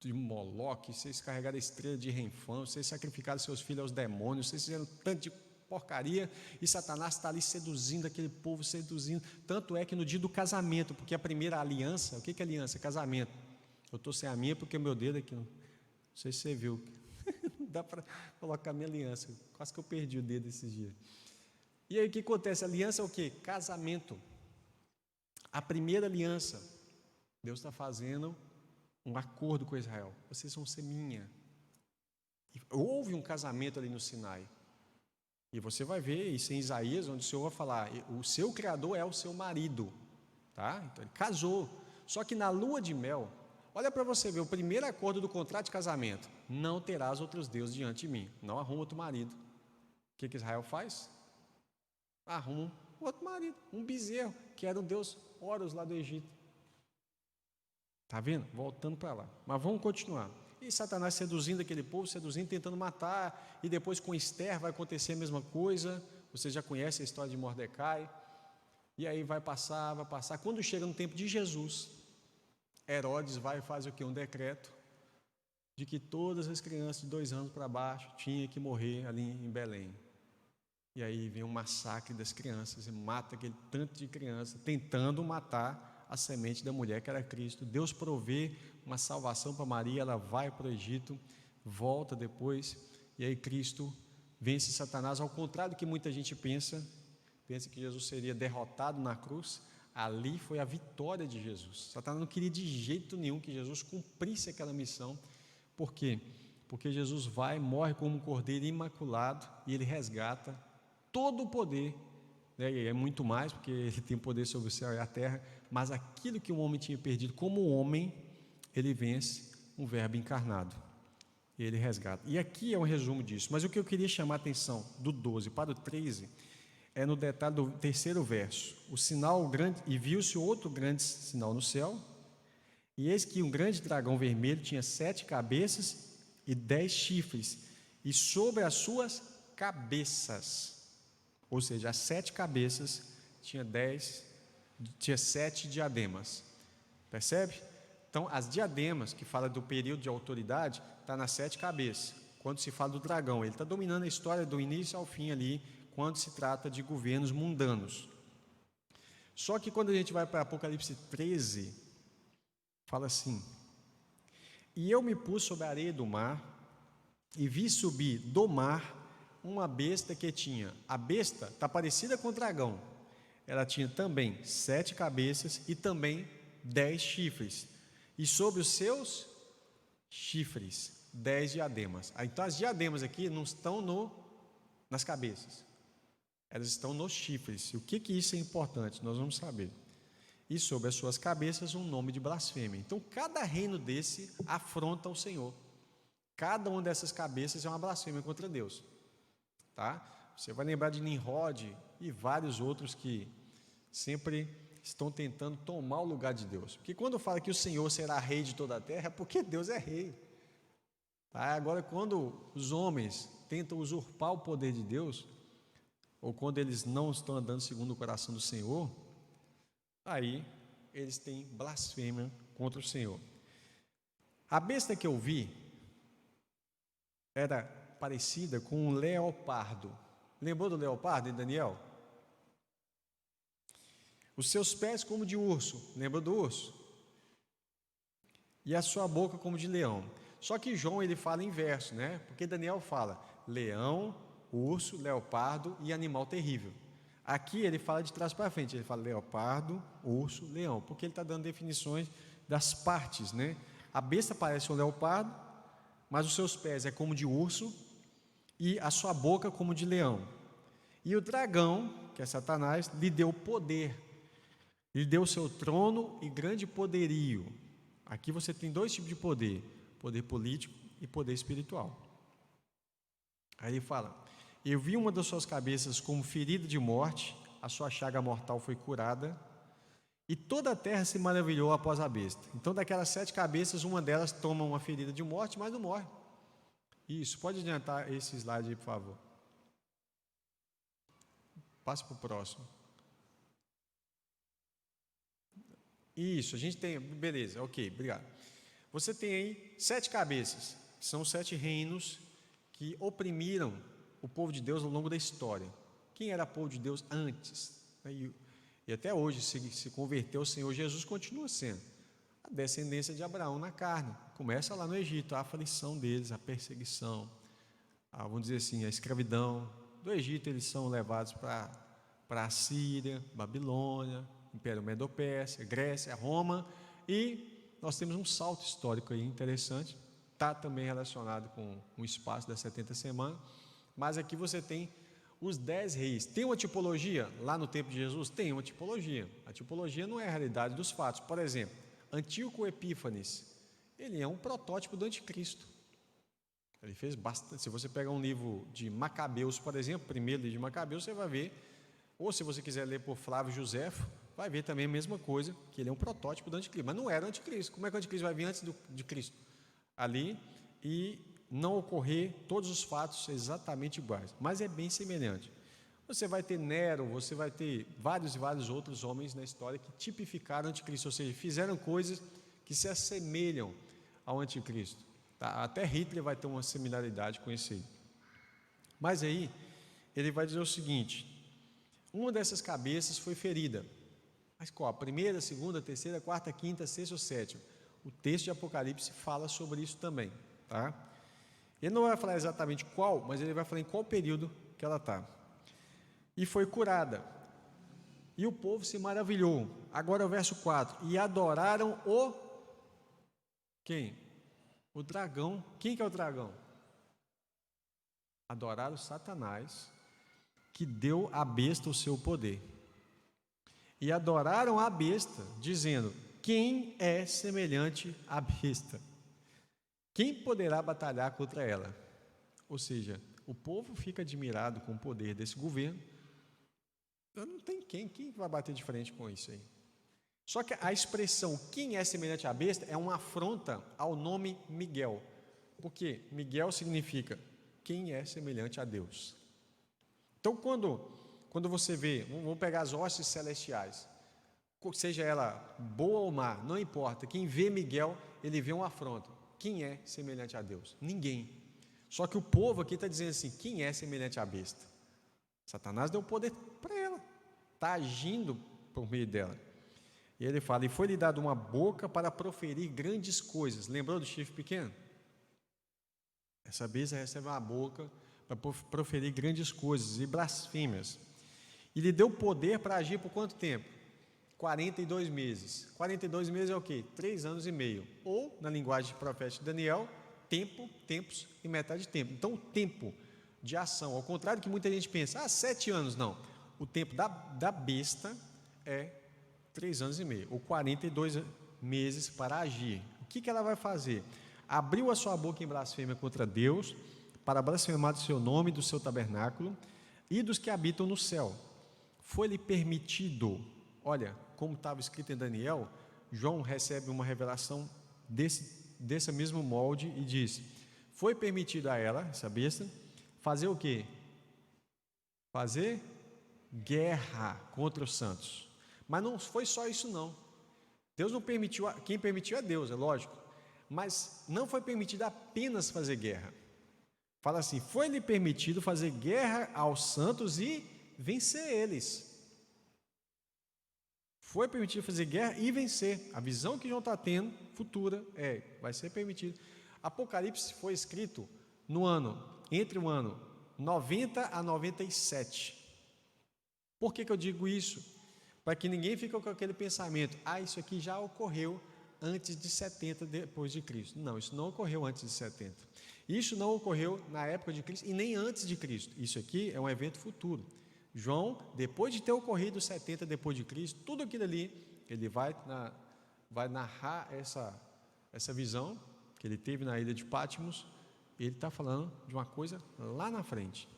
de Moloque, vocês carregaram a estrela de Renfã, vocês sacrificaram seus filhos aos demônios, vocês fizeram tanto de porcaria, e Satanás está ali seduzindo aquele povo, seduzindo, tanto é que no dia do casamento, porque a primeira aliança, o que é aliança? Casamento. Eu estou sem a minha porque o meu dedo aqui, não sei se você viu, não dá para colocar a minha aliança, quase que eu perdi o dedo esses dias. E aí o que acontece? A aliança é o quê? Casamento. A primeira aliança, Deus está fazendo um acordo com Israel, vocês vão ser minha. E houve um casamento ali no Sinai. E você vai ver isso em Isaías, onde o Senhor vai falar, o seu Criador é o seu marido, tá? Então ele casou. Só que na lua de mel, Olha para você ver, o primeiro acordo do contrato de casamento: não terás outros deuses diante de mim. Não arruma outro marido. O que Israel faz? Arruma outro marido, um bezerro, que era o deus Horus lá do Egito. Está vendo? Voltando para lá. Mas vamos continuar. E Satanás seduzindo aquele povo, seduzindo, tentando matar. E depois com Esther vai acontecer a mesma coisa. Você já conhece a história de Mordecai. E aí vai passar, vai passar. Quando chega no tempo de Jesus, Herodes vai e faz o quê? Um decreto de que todas as crianças de 2 anos para baixo tinham que morrer ali em Belém. E aí vem um massacre das crianças, e mata aquele tanto de crianças, tentando matar a semente da mulher que era Cristo. Deus provê uma salvação para Maria, ela vai para o Egito, volta depois, e aí Cristo vence Satanás, ao contrário do que muita gente pensa que Jesus seria derrotado na cruz. Ali foi a vitória de Jesus. Satanás não queria de jeito nenhum que Jesus cumprisse aquela missão. Por quê? Porque Jesus vai, morre como um cordeiro imaculado, e ele resgata todo o poder, né? E é muito mais, porque ele tem poder sobre o céu e a terra, mas aquilo que o homem tinha perdido como homem, ele vence um verbo encarnado, e ele resgata. E aqui é um resumo disso, mas o que eu queria chamar a atenção do 12 para o 13, é no detalhe do 3º verso: o sinal grande, e viu-se outro grande sinal no céu, e eis que um grande dragão vermelho tinha 7 cabeças e 10 chifres, e sobre as suas cabeças, ou seja, as 7 cabeças tinha 7 diademas. Percebe? Então, as diademas, que fala do período de autoridade, está nas 7 cabeças. Quando se fala do dragão, ele está dominando a história do início ao fim ali, quando se trata de governos mundanos. Só que quando a gente vai para Apocalipse 13, fala assim: e eu me pus sobre a areia do mar, e vi subir do mar uma besta que tinha, a besta está parecida com o dragão, ela tinha também 7 cabeças e também 10 chifres, e sobre os seus chifres 10 diademas. Então as diademas aqui não estão nas cabeças, elas estão nos chifres. E o que isso é importante? Nós vamos saber. E sobre as suas cabeças um nome de blasfêmia. Então cada reino desse afronta o Senhor. Cada uma dessas cabeças é uma blasfêmia contra Deus, tá? Você vai lembrar de Nimrod e vários outros que sempre estão tentando tomar o lugar de Deus. Porque quando fala que o Senhor será rei de toda a terra, é porque Deus é rei, tá? Agora, quando os homens tentam usurpar o poder de Deus, ou quando eles não estão andando segundo o coração do Senhor, aí eles têm blasfêmia contra o Senhor. A besta que eu vi era parecida com um leopardo. Lembrou do leopardo em Daniel? Os seus pés como de urso. Lembra do urso? E a sua boca como de leão. Só que João ele fala inverso, né? Porque Daniel fala leão, urso, leopardo e animal terrível. Aqui ele fala de trás para frente, ele fala leopardo, urso, leão, porque ele está dando definições das partes, né? A besta parece um leopardo, mas os seus pés é como de urso e a sua boca como de leão. E o dragão, que é Satanás, lhe deu poder, lhe deu o seu trono e grande poderio. Aqui você tem 2 tipos de poder: poder político e poder espiritual. Aí ele fala: eu vi uma das suas cabeças como ferida de morte, a sua chaga mortal foi curada, e toda a terra se maravilhou após a besta. Então, daquelas 7 cabeças, uma delas toma uma ferida de morte, mas não morre. Isso, pode adiantar esse slide aí, por favor. Passe para o próximo. Isso, a gente tem, beleza, ok, obrigado. Você tem aí 7 cabeças, que são 7 reinos que oprimiram o povo de Deus ao longo da história. Quem era o povo de Deus antes? E até hoje, se converteu ao Senhor Jesus, continua sendo a descendência de Abraão na carne. Começa lá no Egito, a aflição deles, a perseguição, vamos dizer assim, a escravidão. Do Egito eles são levados para a Síria, Babilônia, Império Medo-Pérsia, Grécia, Roma, e nós temos um salto histórico aí interessante, está também relacionado com o espaço das 70 semanas, mas aqui você tem os 10 reis. Tem uma tipologia lá no tempo de Jesus? Tem uma tipologia. A tipologia não é a realidade dos fatos. Por exemplo, Antíoco Epífanes, ele é um protótipo do anticristo. Ele fez bastante. Se você pegar um livro de Macabeus, por exemplo, primeiro livro de Macabeus, você vai ver, ou se você quiser ler por Flávio Josefo, vai ver também a mesma coisa, que ele é um protótipo do anticristo, mas não era o anticristo. Como é que o anticristo vai vir antes de Cristo? Ali, e não ocorrer todos os fatos exatamente iguais, mas é bem semelhante. Você vai ter Nero, você vai ter vários e vários outros homens na história que tipificaram o anticristo, ou seja, fizeram coisas que se assemelham ao anticristo. Tá? Até Hitler vai ter uma similaridade com esse aí. Mas aí, ele vai dizer o seguinte: uma dessas cabeças foi ferida. Mas qual? A primeira, a segunda, a terceira, a quarta, a quinta, a sexta ou sétima? O texto de Apocalipse fala sobre isso também. Tá? Ele não vai falar exatamente qual, mas ele vai falar em qual período que ela está. E foi curada. E o povo se maravilhou. Agora o verso 4. E adoraram o... Quem? O dragão. Quem que é o dragão? Adoraram Satanás, que deu à besta o seu poder. E adoraram a besta, dizendo: quem é semelhante à besta? Quem poderá batalhar contra ela? Ou seja, o povo fica admirado com o poder desse governo. Não tem quem vai bater de frente com isso aí. Só que a expressão quem é semelhante à besta é uma afronta ao nome Miguel. Porque Miguel significa quem é semelhante a Deus. Então, quando você vê, vamos pegar as hostes celestiais, seja ela boa ou má, não importa, quem vê Miguel, ele vê uma afronta. Quem é semelhante a Deus? Ninguém. Só que o povo aqui está dizendo assim: quem é semelhante à besta? Satanás deu poder para ela, está agindo por meio dela. E ele fala: e foi-lhe dado uma boca para proferir grandes coisas. Lembrou do chifre pequeno? Essa besta recebe uma boca para proferir grandes coisas e blasfêmias. E lhe deu poder para agir por quanto tempo? 42 meses. 42 meses é o quê? 3 anos e meio. Ou, na linguagem de profeta Daniel, tempo, tempos e metade de tempo. Então, o tempo de ação, ao contrário do que muita gente pensa, 7 anos, não. O tempo da besta é 3 anos e meio, ou 42 meses para agir. O que ela vai fazer? Abriu a sua boca em blasfêmia contra Deus, para blasfemar do seu nome, do seu tabernáculo e dos que habitam no céu. Foi-lhe permitido, olha, como estava escrito em Daniel, João recebe uma revelação desse mesmo molde e diz: foi permitido a ela, essa besta, fazer o quê? Fazer guerra contra os santos. Mas não foi só isso não. Deus não permitiu, quem permitiu é Deus, é lógico. Mas não foi permitido apenas fazer guerra. Fala assim: foi-lhe permitido fazer guerra aos santos e vencer eles. Foi permitido fazer guerra e vencer. A visão que João está tendo, futura, vai ser permitido. Apocalipse foi escrito entre o ano 90 a 97. Por que eu digo isso? Para que ninguém fique com aquele pensamento: isso aqui já ocorreu antes de 70 depois de Cristo. Não, isso não ocorreu antes de 70. Isso não ocorreu na época de Cristo e nem antes de Cristo. Isso aqui é um evento futuro. João, depois de ter ocorrido 70 depois de Cristo, tudo aquilo ali, ele vai narrar essa visão que ele teve na ilha de Patmos. Ele está falando de uma coisa lá na frente.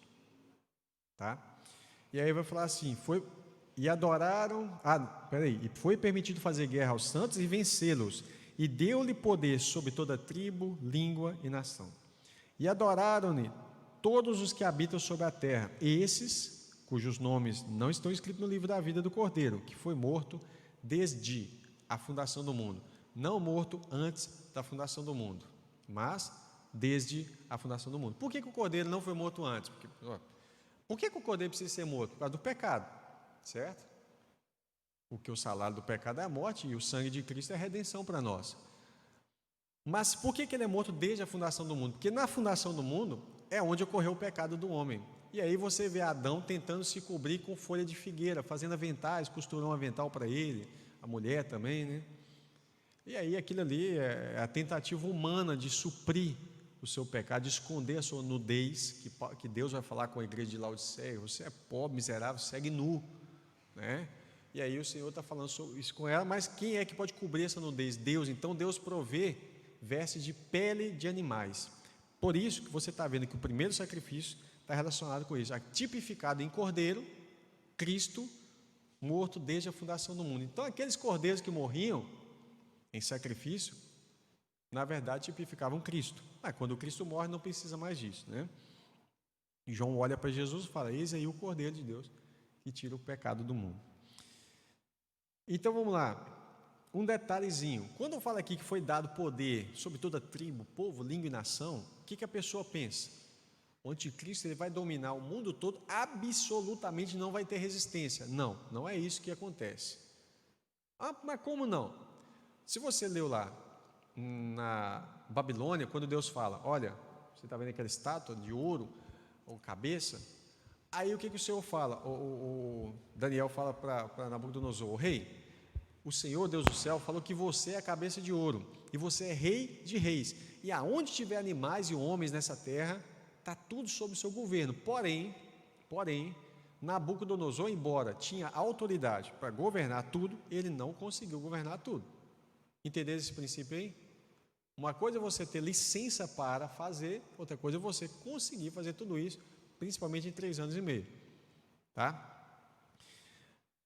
Tá? E aí vai falar assim: e adoraram, e foi permitido fazer guerra aos santos e vencê-los, e deu-lhe poder sobre toda tribo, língua e nação. E adoraram-lhe todos os que habitam sobre a terra, esses cujos nomes não estão escritos no livro da vida do Cordeiro, que foi morto desde a fundação do mundo. Não morto antes da fundação do mundo, mas desde a fundação do mundo. Por que o Cordeiro não foi morto antes? Por que o Cordeiro precisa ser morto? Por causa do pecado, certo? Porque o salário do pecado é a morte e o sangue de Cristo é a redenção para nós. Mas por que ele é morto desde a fundação do mundo? Porque na fundação do mundo é onde ocorreu o pecado do homem. E aí você vê Adão tentando se cobrir com folha de figueira, fazendo aventais, costurou um avental para ele, a mulher também, né? E aí aquilo ali é a tentativa humana de suprir o seu pecado, de esconder a sua nudez, que Deus vai falar com a igreja de Laodiceia: você é pobre, miserável, segue nu, né? E aí o Senhor está falando isso com ela, mas quem é que pode cobrir essa nudez? Deus. Então Deus provê veste de pele de animais. Por isso que você está vendo que o primeiro sacrifício está relacionado com isso, tipificado em cordeiro, Cristo morto desde a fundação do mundo. Então, aqueles cordeiros que morriam em sacrifício, na verdade, tipificavam Cristo. Mas quando o Cristo morre, não precisa mais disso, né? E João olha para Jesus e fala: eis aí o Cordeiro de Deus que tira o pecado do mundo. Então, vamos lá. Um detalhezinho. Quando eu falo aqui que foi dado poder sobre toda tribo, povo, língua e nação, o que a pessoa pensa? O anticristo ele vai dominar o mundo todo, absolutamente não vai ter resistência. Não, não é isso que acontece. Ah, mas como não? Se você leu lá na Babilônia, quando Deus fala: olha, você está vendo aquela estátua de ouro ou cabeça? Aí o que o Senhor fala? O Daniel fala para Nabucodonosor: o rei, o Senhor Deus do céu falou que você é a cabeça de ouro e você é rei de reis, e aonde tiver animais e homens nessa terra, está tudo sob o seu governo. Porém, Nabucodonosor, embora tinha autoridade para governar tudo, ele não conseguiu governar tudo. Entenderam esse princípio aí? Uma coisa é você ter licença para fazer, outra coisa é você conseguir fazer tudo isso, principalmente em 3 anos e meio. Tá?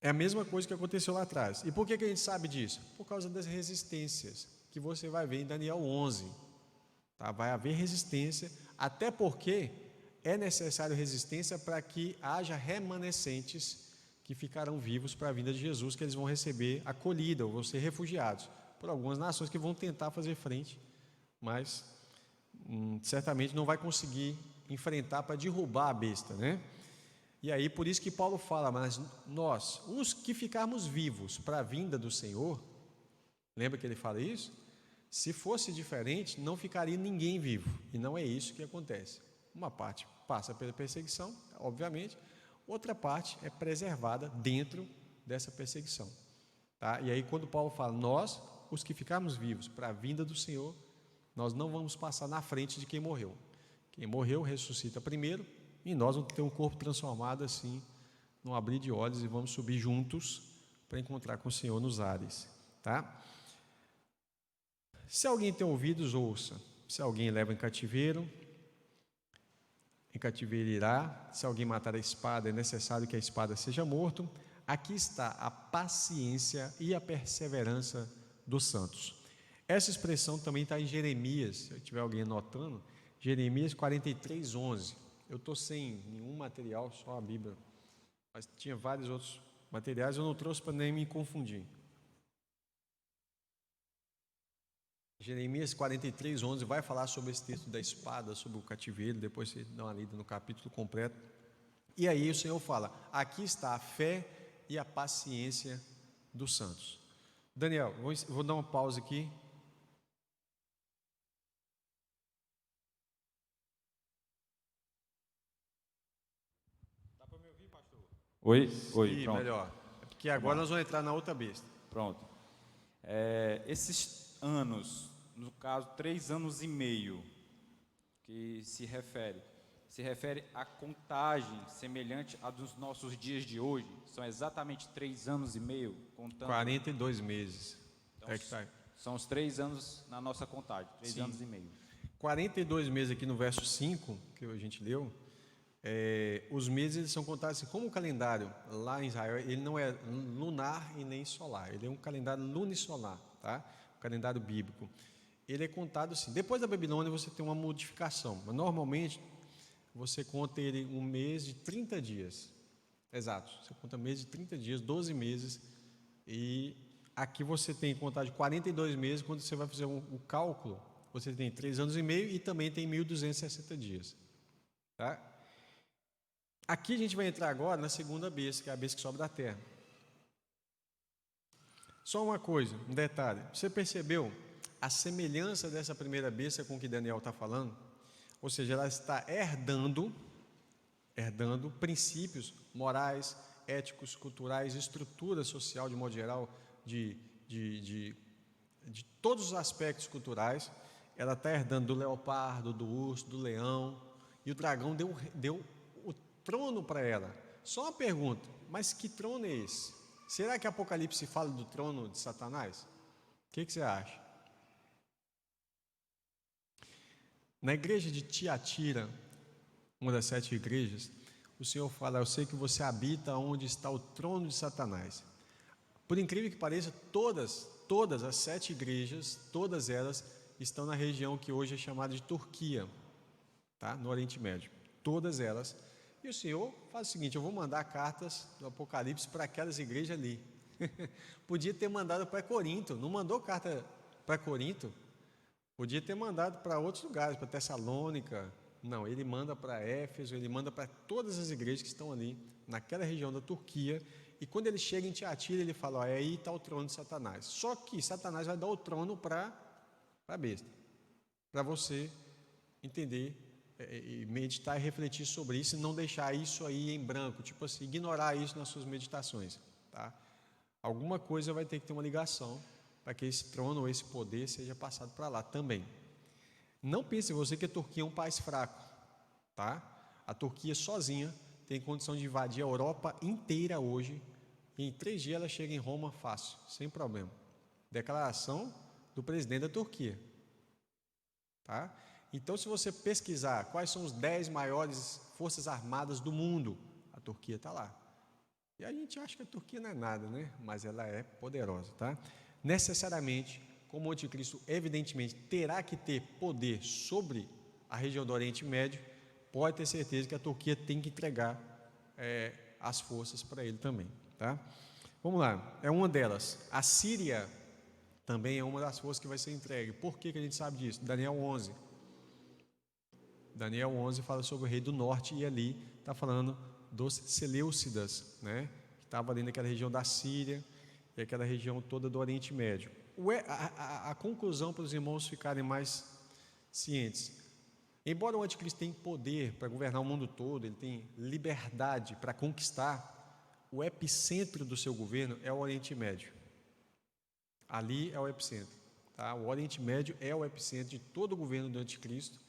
É a mesma coisa que aconteceu lá atrás. E por que a gente sabe disso? Por causa das resistências que você vai ver em Daniel 11. Tá? Vai haver resistência, até porque é necessário resistência para que haja remanescentes que ficarão vivos para a vinda de Jesus, que eles vão receber acolhida, ou vão ser refugiados por algumas nações que vão tentar fazer frente, mas certamente não vai conseguir enfrentar para derrubar a besta, né? E aí, por isso que Paulo fala: mas nós, os que ficarmos vivos para a vinda do Senhor, lembra que ele fala isso? Se fosse diferente, não ficaria ninguém vivo, e não é isso que acontece. Uma parte passa pela perseguição, obviamente, outra parte é preservada dentro dessa perseguição. Tá? E aí, quando Paulo fala: nós, os que ficarmos vivos para a vinda do Senhor, nós não vamos passar na frente de quem morreu. Quem morreu ressuscita primeiro, e nós vamos ter um corpo transformado assim, num abrir de olhos, e vamos subir juntos para encontrar com o Senhor nos ares. Tá? Se alguém tem ouvidos, ouça. Se alguém leva em cativeiro irá. Se alguém matar a espada, é necessário que a espada seja morto. Aqui está a paciência e a perseverança dos santos. Essa expressão também está em Jeremias, se tiver alguém anotando, Jeremias 43, 11. Eu estou sem nenhum material, só a Bíblia, mas tinha vários outros materiais, eu não trouxe para nem me confundir. Jeremias 43, 11 vai falar sobre esse texto da espada, sobre o cativeiro, depois você dá uma lida no capítulo completo. E aí o Senhor fala: aqui está a fé e a paciência dos santos. Daniel, vou dar uma pausa aqui. Dá para me ouvir, pastor? Oi, pronto. Melhor. É porque agora nós vamos entrar na outra besta. Pronto. Esses anos, no caso 3 anos e meio, que se refere à contagem semelhante à dos nossos dias de hoje. São exatamente 3 anos e meio, contando. 42 meses. Então, são os 3 anos na nossa contagem, 3 anos e meio. 42 meses aqui no verso 5, que a gente leu, os meses eles são contados assim, como o calendário lá em Israel, ele não é lunar e nem solar, ele é um calendário lunisolar, tá? O calendário bíblico. Ele é contado assim, depois da Babilônia você tem uma modificação, mas normalmente você conta ele um mês de 30 dias, exato, você conta mês de 30 dias, 12 meses, e aqui você tem contagem de 42 meses, quando você vai fazer o cálculo, você tem 3 anos e meio e também tem 1.260 dias, tá? Aqui a gente vai entrar agora na segunda besta, que é a besta que sobe da terra. Só uma coisa, um detalhe, você percebeu a semelhança dessa primeira besta com o que Daniel está falando? Ou seja, ela está herdando princípios morais, éticos, culturais, estrutura social de modo geral, de todos os aspectos culturais. Ela está herdando do leopardo, do urso, do leão, e o dragão deu o trono para ela. Só uma pergunta, mas que trono é esse? Será que Apocalipse fala do trono de Satanás? O que você acha? Na igreja de Tiatira, uma das 7 igrejas, o Senhor fala: eu sei que você habita onde está o trono de Satanás. Por incrível que pareça, todas as 7 igrejas, todas elas estão na região que hoje é chamada de Turquia, tá? No Oriente Médio, todas elas. E o Senhor faz o seguinte: eu vou mandar cartas do Apocalipse para aquelas igrejas ali. Podia ter mandado para Corinto, não mandou carta para Corinto? Podia ter mandado para outros lugares, para Tessalônica. Não, ele manda para Éfeso, ele manda para todas as igrejas que estão ali, naquela região da Turquia. E quando ele chega em Tiatira, ele fala: ó, aí está o trono de Satanás. Só que Satanás vai dar o trono para a besta, para você entender, e meditar e refletir sobre isso, e não deixar isso aí em branco, tipo assim, ignorar isso nas suas meditações, tá? Alguma coisa vai ter que ter uma ligação para que esse trono ou esse poder seja passado para lá também. Não pense você que a Turquia é um país fraco, tá? A Turquia sozinha tem condição de invadir a Europa inteira hoje, e em 3 dias ela chega em Roma fácil, sem problema. Declaração do presidente da Turquia, tá? Então, se você pesquisar quais são os 10 maiores forças armadas do mundo, a Turquia está lá. E a gente acha que a Turquia não é nada, né? Mas ela é poderosa, tá? Necessariamente, como o anticristo evidentemente terá que ter poder sobre a região do Oriente Médio, pode ter certeza que a Turquia tem que entregar as forças para ele também, tá? Vamos lá, é uma delas. A Síria também é uma das forças que vai ser entregue. Por que a gente sabe disso? Daniel 11. Daniel 11 fala sobre o rei do norte, e ali está falando dos Seleucidas, né? Que estava ali naquela região da Síria e aquela região toda do Oriente Médio. A conclusão para os irmãos ficarem mais cientes: embora o anticristo tenha poder para governar o mundo todo, ele tem liberdade para conquistar, o epicentro do seu governo é o Oriente Médio. Ali é o epicentro, tá? O Oriente Médio é o epicentro de todo o governo do anticristo.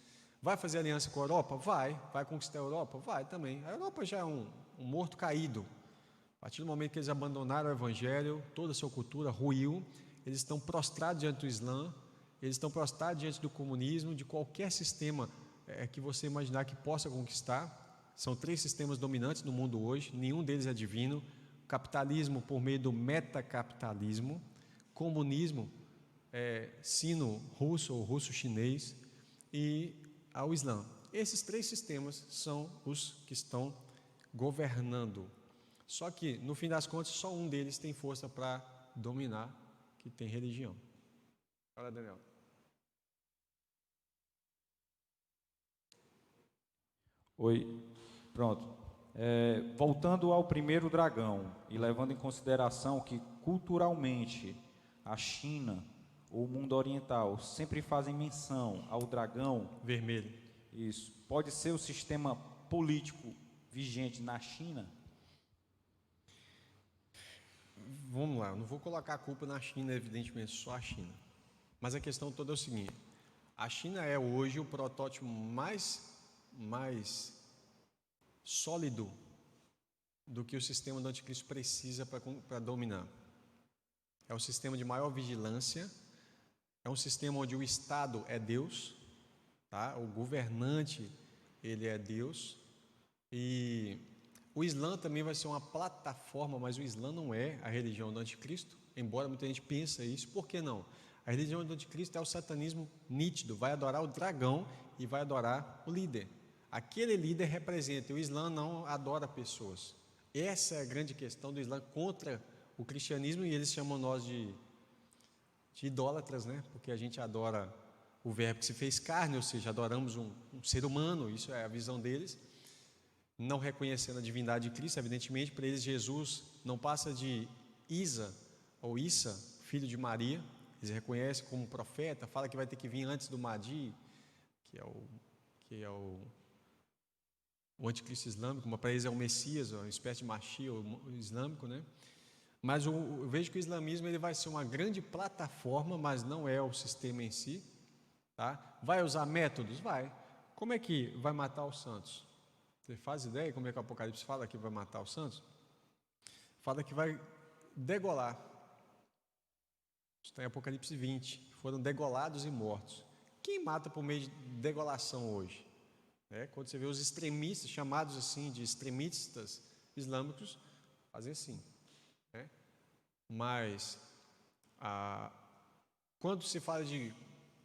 Vai fazer aliança com a Europa? Vai conquistar a Europa? Vai também. A Europa já é um morto caído. A partir do momento que eles abandonaram o Evangelho, toda a sua cultura ruiu, eles estão prostrados diante do Islã, eles estão prostrados diante do comunismo, de qualquer sistema que você imaginar que possa conquistar. São 3 sistemas dominantes no mundo hoje, nenhum deles é divino: capitalismo por meio do metacapitalismo, comunismo sino-russo ou russo-chinês, e ao Islã. Esses 3 sistemas são os que estão governando. Só que, no fim das contas, só um deles tem força para dominar, que tem religião. Fala, Daniel. Oi, pronto. Voltando ao primeiro dragão, e levando em consideração que culturalmente a China ou o mundo oriental sempre fazem menção ao dragão vermelho. Isso. Pode ser o sistema político vigente na China? Vamos lá, eu não vou colocar a culpa na China, evidentemente, só a China. Mas a questão toda é o seguinte: a China é hoje o protótipo mais sólido do que o sistema do anticristo precisa para dominar. É o sistema de maior vigilância, é um sistema onde o Estado é Deus, tá? O governante, ele é Deus. E o Islã também vai ser uma plataforma, mas o Islã não é a religião do anticristo, embora muita gente pense isso. Por que não? A religião do anticristo é o satanismo nítido, vai adorar o dragão e vai adorar o líder. Aquele líder representa. O Islã não adora pessoas. Essa é a grande questão do Islã contra o cristianismo, e eles chamam nós de idólatras, né? Porque a gente adora o verbo que se fez carne, ou seja, adoramos um ser humano. Isso é a visão deles, não reconhecendo a divindade de Cristo. Evidentemente, para eles Jesus não passa de Isa ou Issa, filho de Maria. Eles reconhecem como profeta, fala que vai ter que vir antes do Mahdi, que é o anticristo islâmico, mas para eles é o Messias, uma espécie de Mashiach islâmico, né? Mas eu vejo que o islamismo ele vai ser uma grande plataforma, mas não é o sistema em si, tá? Vai usar métodos? Vai. Como é que vai matar os santos? Você faz ideia como é que o Apocalipse fala que vai matar os santos? Fala que vai degolar. Está em Apocalipse 20. Foram degolados e mortos. Quem mata por meio de degolação hoje? Quando você vê os extremistas, chamados assim de extremistas islâmicos, fazem assim. Mas, quando se fala de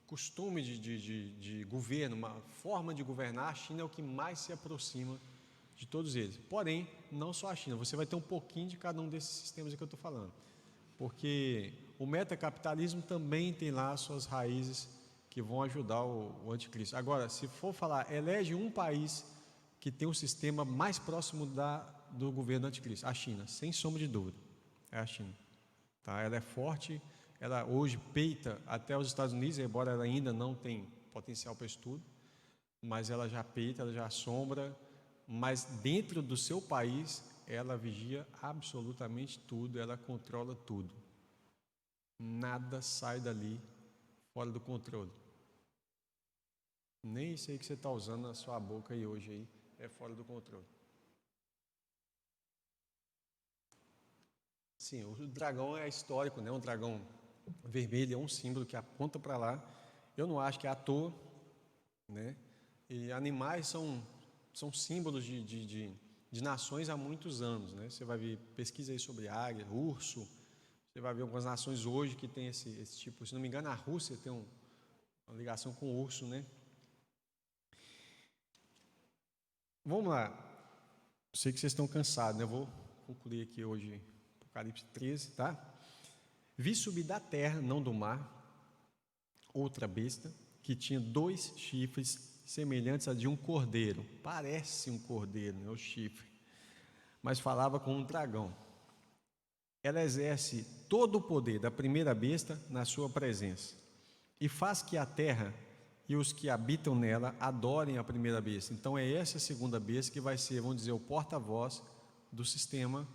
costume de governo, uma forma de governar, a China é o que mais se aproxima de todos eles. Porém, não só a China, você vai ter um pouquinho de cada um desses sistemas que eu estou falando. Porque o metacapitalismo também tem lá suas raízes que vão ajudar o anticristo. Agora, se for falar, elege um país que tem um sistema mais próximo do governo anticristo, a China, sem sombra de dúvida, é a China. Tá? Ela é forte, ela hoje peita até os Estados Unidos, embora ela ainda não tenha potencial para isso tudo, mas ela já peita, ela já assombra, mas dentro do seu país, ela vigia absolutamente tudo, ela controla tudo. Nada sai dali fora do controle. Nem isso aí que você está usando na sua boca aí hoje aí é fora do controle. Sim, o dragão é histórico, né? Um dragão vermelho é um símbolo que aponta para lá. Eu não acho que é à toa, né? E animais são símbolos de nações há muitos anos, né? Você vai ver pesquisa aí sobre águia, urso. Você vai ver algumas nações hoje que tem esse tipo. Se não me engano, a Rússia tem uma ligação com o urso, né? Vamos lá. Eu sei que vocês estão cansados, né? Eu vou concluir aqui hoje Apocalipse 13, tá? Vi subir da terra, não do mar, outra besta, que tinha 2 chifres semelhantes a de um cordeiro. Parece um cordeiro, né? O chifre. Mas falava com um dragão. Ela exerce todo o poder da primeira besta na sua presença e faz que a terra e os que habitam nela adorem a primeira besta. Então é essa segunda besta que vai ser, vamos dizer, o porta-voz do sistema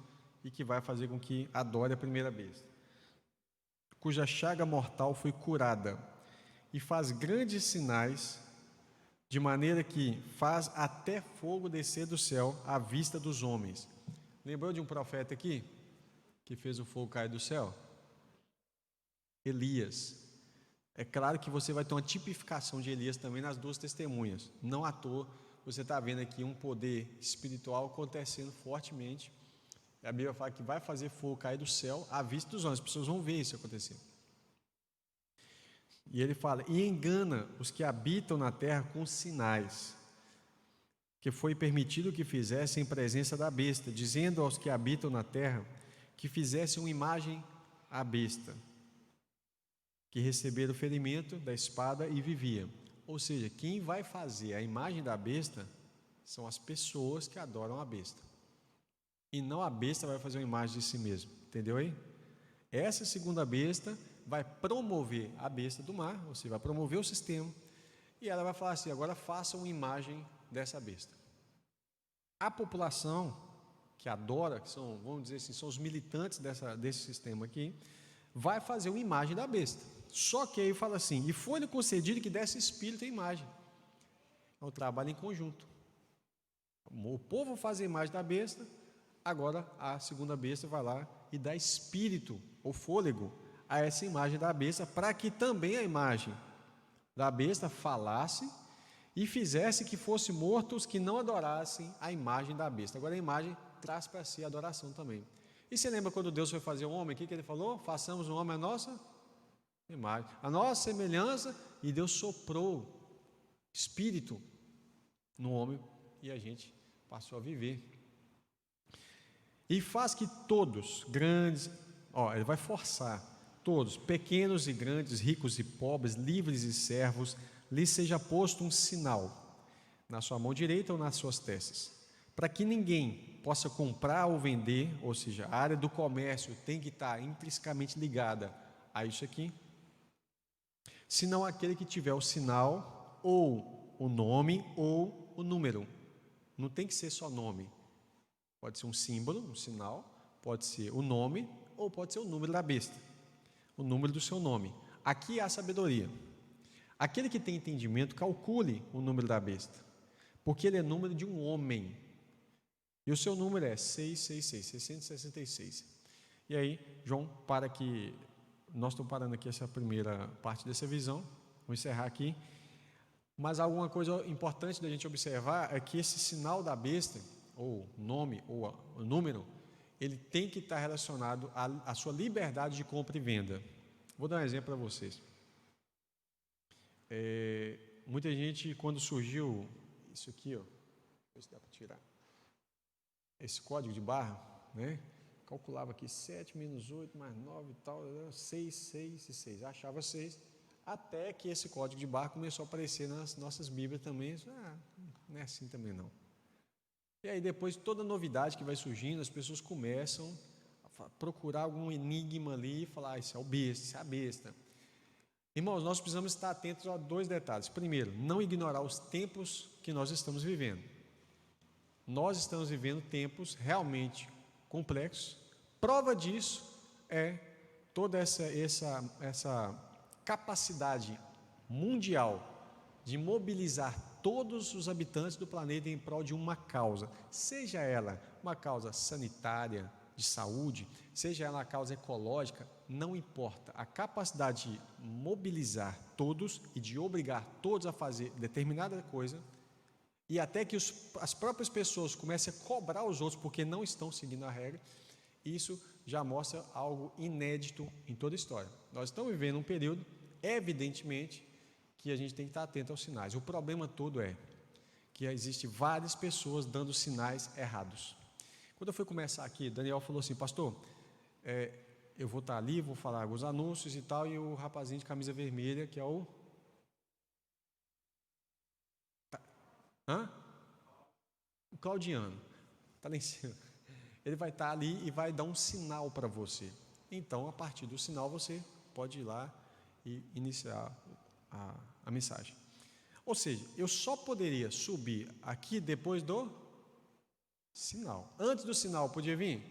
e que vai fazer com que adore a primeira besta, cuja chaga mortal foi curada e faz grandes sinais, de maneira que faz até fogo descer do céu à vista dos homens. Lembrou de um profeta aqui que fez o fogo cair do céu? Elias. É claro que você vai ter uma tipificação de Elias também nas 2 testemunhas. Não à toa, você está vendo aqui um poder espiritual acontecendo fortemente. A Bíblia fala que vai fazer fogo cair do céu à vista dos homens. As pessoas vão ver isso acontecer. E ele fala, e engana os que habitam na terra com sinais, que foi permitido que fizessem em presença da besta, dizendo aos que habitam na terra que fizessem uma imagem à besta, que receberam o ferimento da espada e viviam. Ou seja, quem vai fazer a imagem da besta são as pessoas que adoram a besta. E não a besta vai fazer uma imagem de si mesmo. Entendeu aí? Essa segunda besta vai promover a besta do mar, ou seja, vai promover o sistema, e ela vai falar assim, agora faça uma imagem dessa besta. A população que adora, que são, vamos dizer assim, são os militantes desse sistema aqui, vai fazer uma imagem da besta. Só que aí fala assim, e foi-lhe concedido que desse espírito a imagem. É um trabalho em conjunto. O povo faz a imagem da besta, agora a segunda besta vai lá e dá espírito ou fôlego a essa imagem da besta, para que também a imagem da besta falasse e fizesse que fosse morto os que não adorassem a imagem da besta. Agora a imagem traz para si a adoração também. E você lembra quando Deus foi fazer o homem, o que ele falou? Façamos o homem a nossa imagem, a nossa semelhança, e Deus soprou espírito no homem e a gente passou a viver. E faz que todos, grandes, ele vai forçar, todos, pequenos e grandes, ricos e pobres, livres e servos, lhes seja posto um sinal na sua mão direita ou nas suas testas, para que ninguém possa comprar ou vender, ou seja, a área do comércio tem que estar intrinsecamente ligada a isso aqui, senão aquele que tiver o sinal, ou o nome, ou o número. Não tem que ser só nome. Pode ser um símbolo, um sinal, pode ser o nome, ou pode ser o número da besta, o número do seu nome. Aqui há sabedoria. Aquele que tem entendimento, calcule o número da besta, porque ele é número de um homem, e o seu número é 666, 666. E aí, João, nós estamos parando aqui essa primeira parte dessa visão, vou encerrar aqui. Mas alguma coisa importante da gente observar é que esse sinal da besta, ou nome, ou o número, ele tem que estar relacionado à sua liberdade de compra e venda. Vou dar um exemplo para vocês. Muita gente, quando surgiu isso aqui, deixa eu ver se dá para tirar, esse código de barra, né? Calculava aqui 7 menos 8 mais 9 e tal, 6, 6 e 6, achava 6, até que esse código de barra começou a aparecer nas nossas Bíblias também. Não é assim também não. E aí depois toda novidade que vai surgindo, as pessoas começam a procurar algum enigma ali e falar, isso é o besta, isso é a besta. Irmãos, nós precisamos estar atentos a 2 detalhes. Primeiro, não ignorar os tempos que nós estamos vivendo. Nós estamos vivendo tempos realmente complexos. Prova disso é toda essa capacidade mundial de mobilizar todos os habitantes do planeta em prol de uma causa, seja ela uma causa sanitária, de saúde, seja ela uma causa ecológica, não importa. A capacidade de mobilizar todos e de obrigar todos a fazer determinada coisa, e até que as próprias pessoas comecem a cobrar os outros porque não estão seguindo a regra, isso já mostra algo inédito em toda a história. Nós estamos vivendo um período, evidentemente, que a gente tem que estar atento aos sinais. O problema todo é que existem várias pessoas dando sinais errados. Quando eu fui começar aqui, Daniel falou assim, pastor, eu vou estar ali, vou falar alguns anúncios e tal, e o rapazinho de camisa vermelha, que é o... O Claudiano, está lá em cima. Ele vai estar ali e vai dar um sinal para você. Então, a partir do sinal, você pode ir lá e iniciar a mensagem. Ou seja, eu só poderia subir aqui depois do sinal. Antes do sinal, podia vir?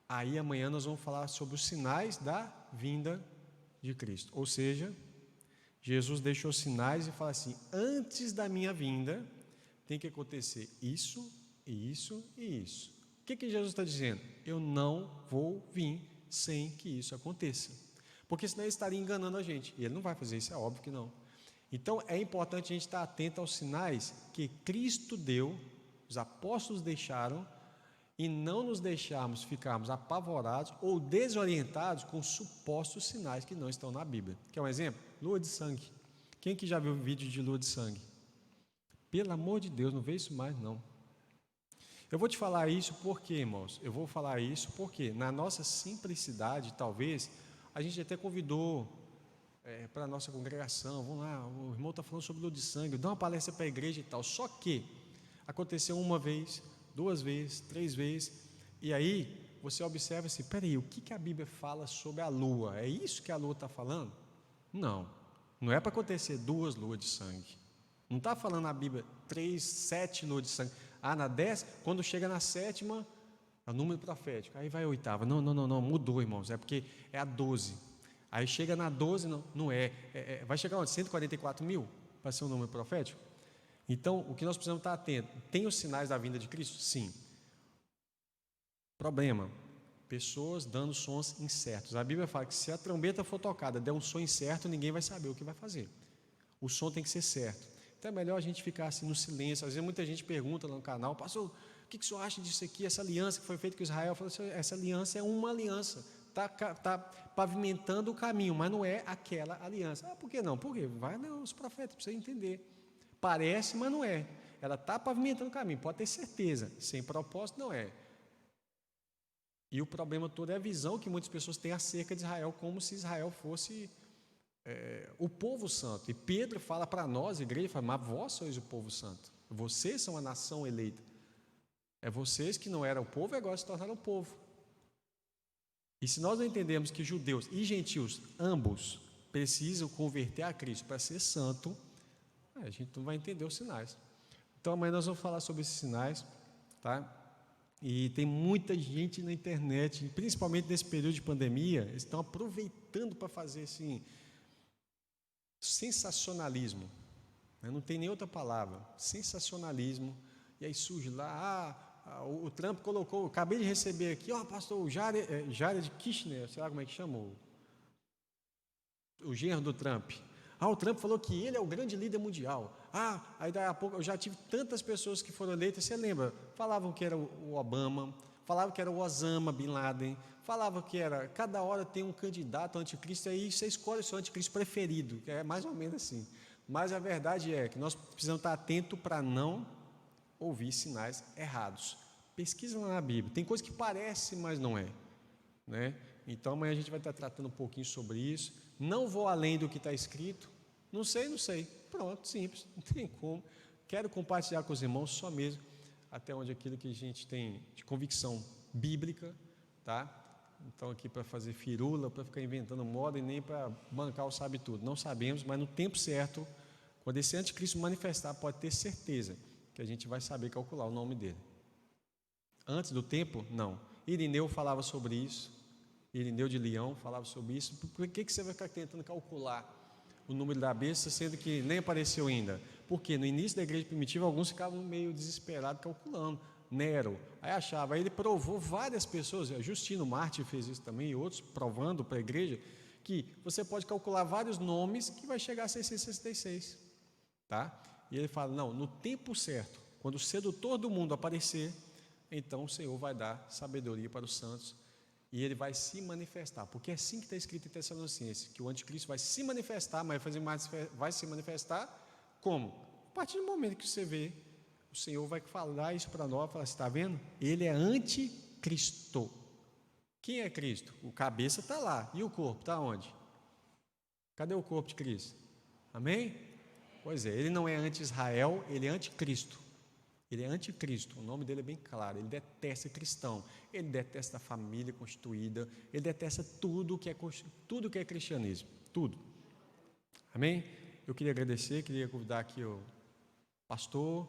Aí amanhã nós vamos falar sobre os sinais da vinda de Cristo. Ou seja, Jesus deixou sinais e fala assim, antes da minha vinda, tem que acontecer isso, e isso e isso. O que Jesus está dizendo? Eu não vou vir sem que isso aconteça. Porque senão ele estaria enganando a gente. E ele não vai fazer isso, é óbvio que não. Então é importante a gente estar atento aos sinais que Cristo deu, os apóstolos deixaram, e não nos deixarmos ficarmos apavorados ou desorientados com supostos sinais que não estão na Bíblia. Quer um exemplo? Lua de sangue. Quem que já viu vídeo de lua de sangue? Pelo amor de Deus, não vê isso mais não. Eu vou te falar isso porque, irmãos, eu vou falar isso porque na nossa simplicidade, talvez, a gente até convidou para a nossa congregação, vamos lá, o irmão está falando sobre lua de sangue, dá uma palestra para a igreja e tal, só que aconteceu uma vez, 2 vezes, 3 vezes, e aí você observa assim, peraí, o que a Bíblia fala sobre a lua? É isso que a lua está falando? Não é para acontecer 2 luas de sangue, não está falando na Bíblia 3, 7 luas de sangue, na 10, quando chega na 7ª, é o número profético, aí vai a 8ª, não, mudou, irmãos, é porque é a 12, aí chega na 12, não é, vai chegar onde? 144 mil, para ser um número profético? Então, o que nós precisamos estar atentos, tem os sinais da vinda de Cristo? Sim. Problema, pessoas dando sons incertos. A Bíblia fala que se a trombeta for tocada, der um som incerto, ninguém vai saber o que vai fazer. O som tem que ser certo. Então é melhor a gente ficar assim no silêncio. Às vezes muita gente pergunta lá no canal, pastor, o que o senhor acha disso aqui, essa aliança que foi feita com Israel? Eu falo assim, essa aliança é uma aliança, está pavimentando o caminho, mas não é aquela aliança. Por que não? Porque vai ler os profetas, para você entender. Parece, mas não é. Ela está pavimentando o caminho, pode ter certeza. Sem propósito, não é. E o problema todo é a visão que muitas pessoas têm acerca de Israel, como se Israel fosse o povo santo. E Pedro fala para nós, igreja, fala, mas vós sois o povo santo. Vocês são a nação eleita. É vocês que não eram o povo e agora se tornaram o povo. E se nós não entendemos que judeus e gentios, ambos, precisam converter a Cristo para ser santo, a gente não vai entender os sinais. Então amanhã nós vamos falar sobre esses sinais, tá? E tem muita gente na internet, principalmente nesse período de pandemia, eles estão aproveitando para fazer assim, sensacionalismo, né? Não tem nem outra palavra, sensacionalismo. E aí surge lá, o Trump colocou, acabei de receber aqui, pastor, o Jared Kushner, sei lá como é que chama, o genro do Trump. O Trump falou que ele é o grande líder mundial. Aí daí a pouco eu já tive tantas pessoas que foram eleitas, você lembra? Falavam que era o Obama, falavam que era o Osama Bin Laden, falavam que era, cada hora tem um candidato anticristo, aí você escolhe o seu anticristo preferido, que é mais ou menos assim. Mas a verdade é que nós precisamos estar atentos para não ouvir sinais errados. Pesquisa lá na Bíblia, tem coisa que parece, mas não é, né? Então amanhã a gente vai estar tratando um pouquinho sobre isso. Não vou além do que está escrito. Não sei. Pronto, simples, não tem como. Quero compartilhar com os irmãos só mesmo até onde aquilo que a gente tem de convicção bíblica, tá? Então aqui para fazer firula, para ficar inventando moda e nem para bancar o sabe tudo. Não sabemos, mas no tempo certo, quando esse anticristo manifestar, pode ter certeza que a gente vai saber calcular o nome dele. Antes do tempo, não. Irineu falava sobre isso. Irineu de Leão falava sobre isso. Por que você vai ficar tentando calcular o número da besta, sendo que nem apareceu ainda? Porque no início da igreja primitiva, alguns ficavam meio desesperados calculando. Nero, aí achava, aí ele provou várias pessoas, Justino Mártir fez isso também, e outros provando para a igreja, que você pode calcular vários nomes que vai chegar a 666. Tá? E ele fala, não, no tempo certo, quando o sedutor do mundo aparecer, então o Senhor vai dar sabedoria para os santos e ele vai se manifestar, porque é assim que está escrito em Tessalonicenses, que o anticristo vai se manifestar, mas vai se manifestar como? A partir do momento que você vê, o Senhor vai falar isso para nós, falar, você está vendo? Ele é anticristo. Quem é Cristo? O cabeça está lá, e o corpo está onde? Cadê o corpo de Cristo? Amém? Pois é, ele não é anti-Israel, ele é anticristo. Ele é anticristo, o nome dele é bem claro, ele detesta cristão, ele detesta a família constituída, ele detesta tudo que é cristianismo, tudo. Amém? Eu queria agradecer, queria convidar aqui o pastor,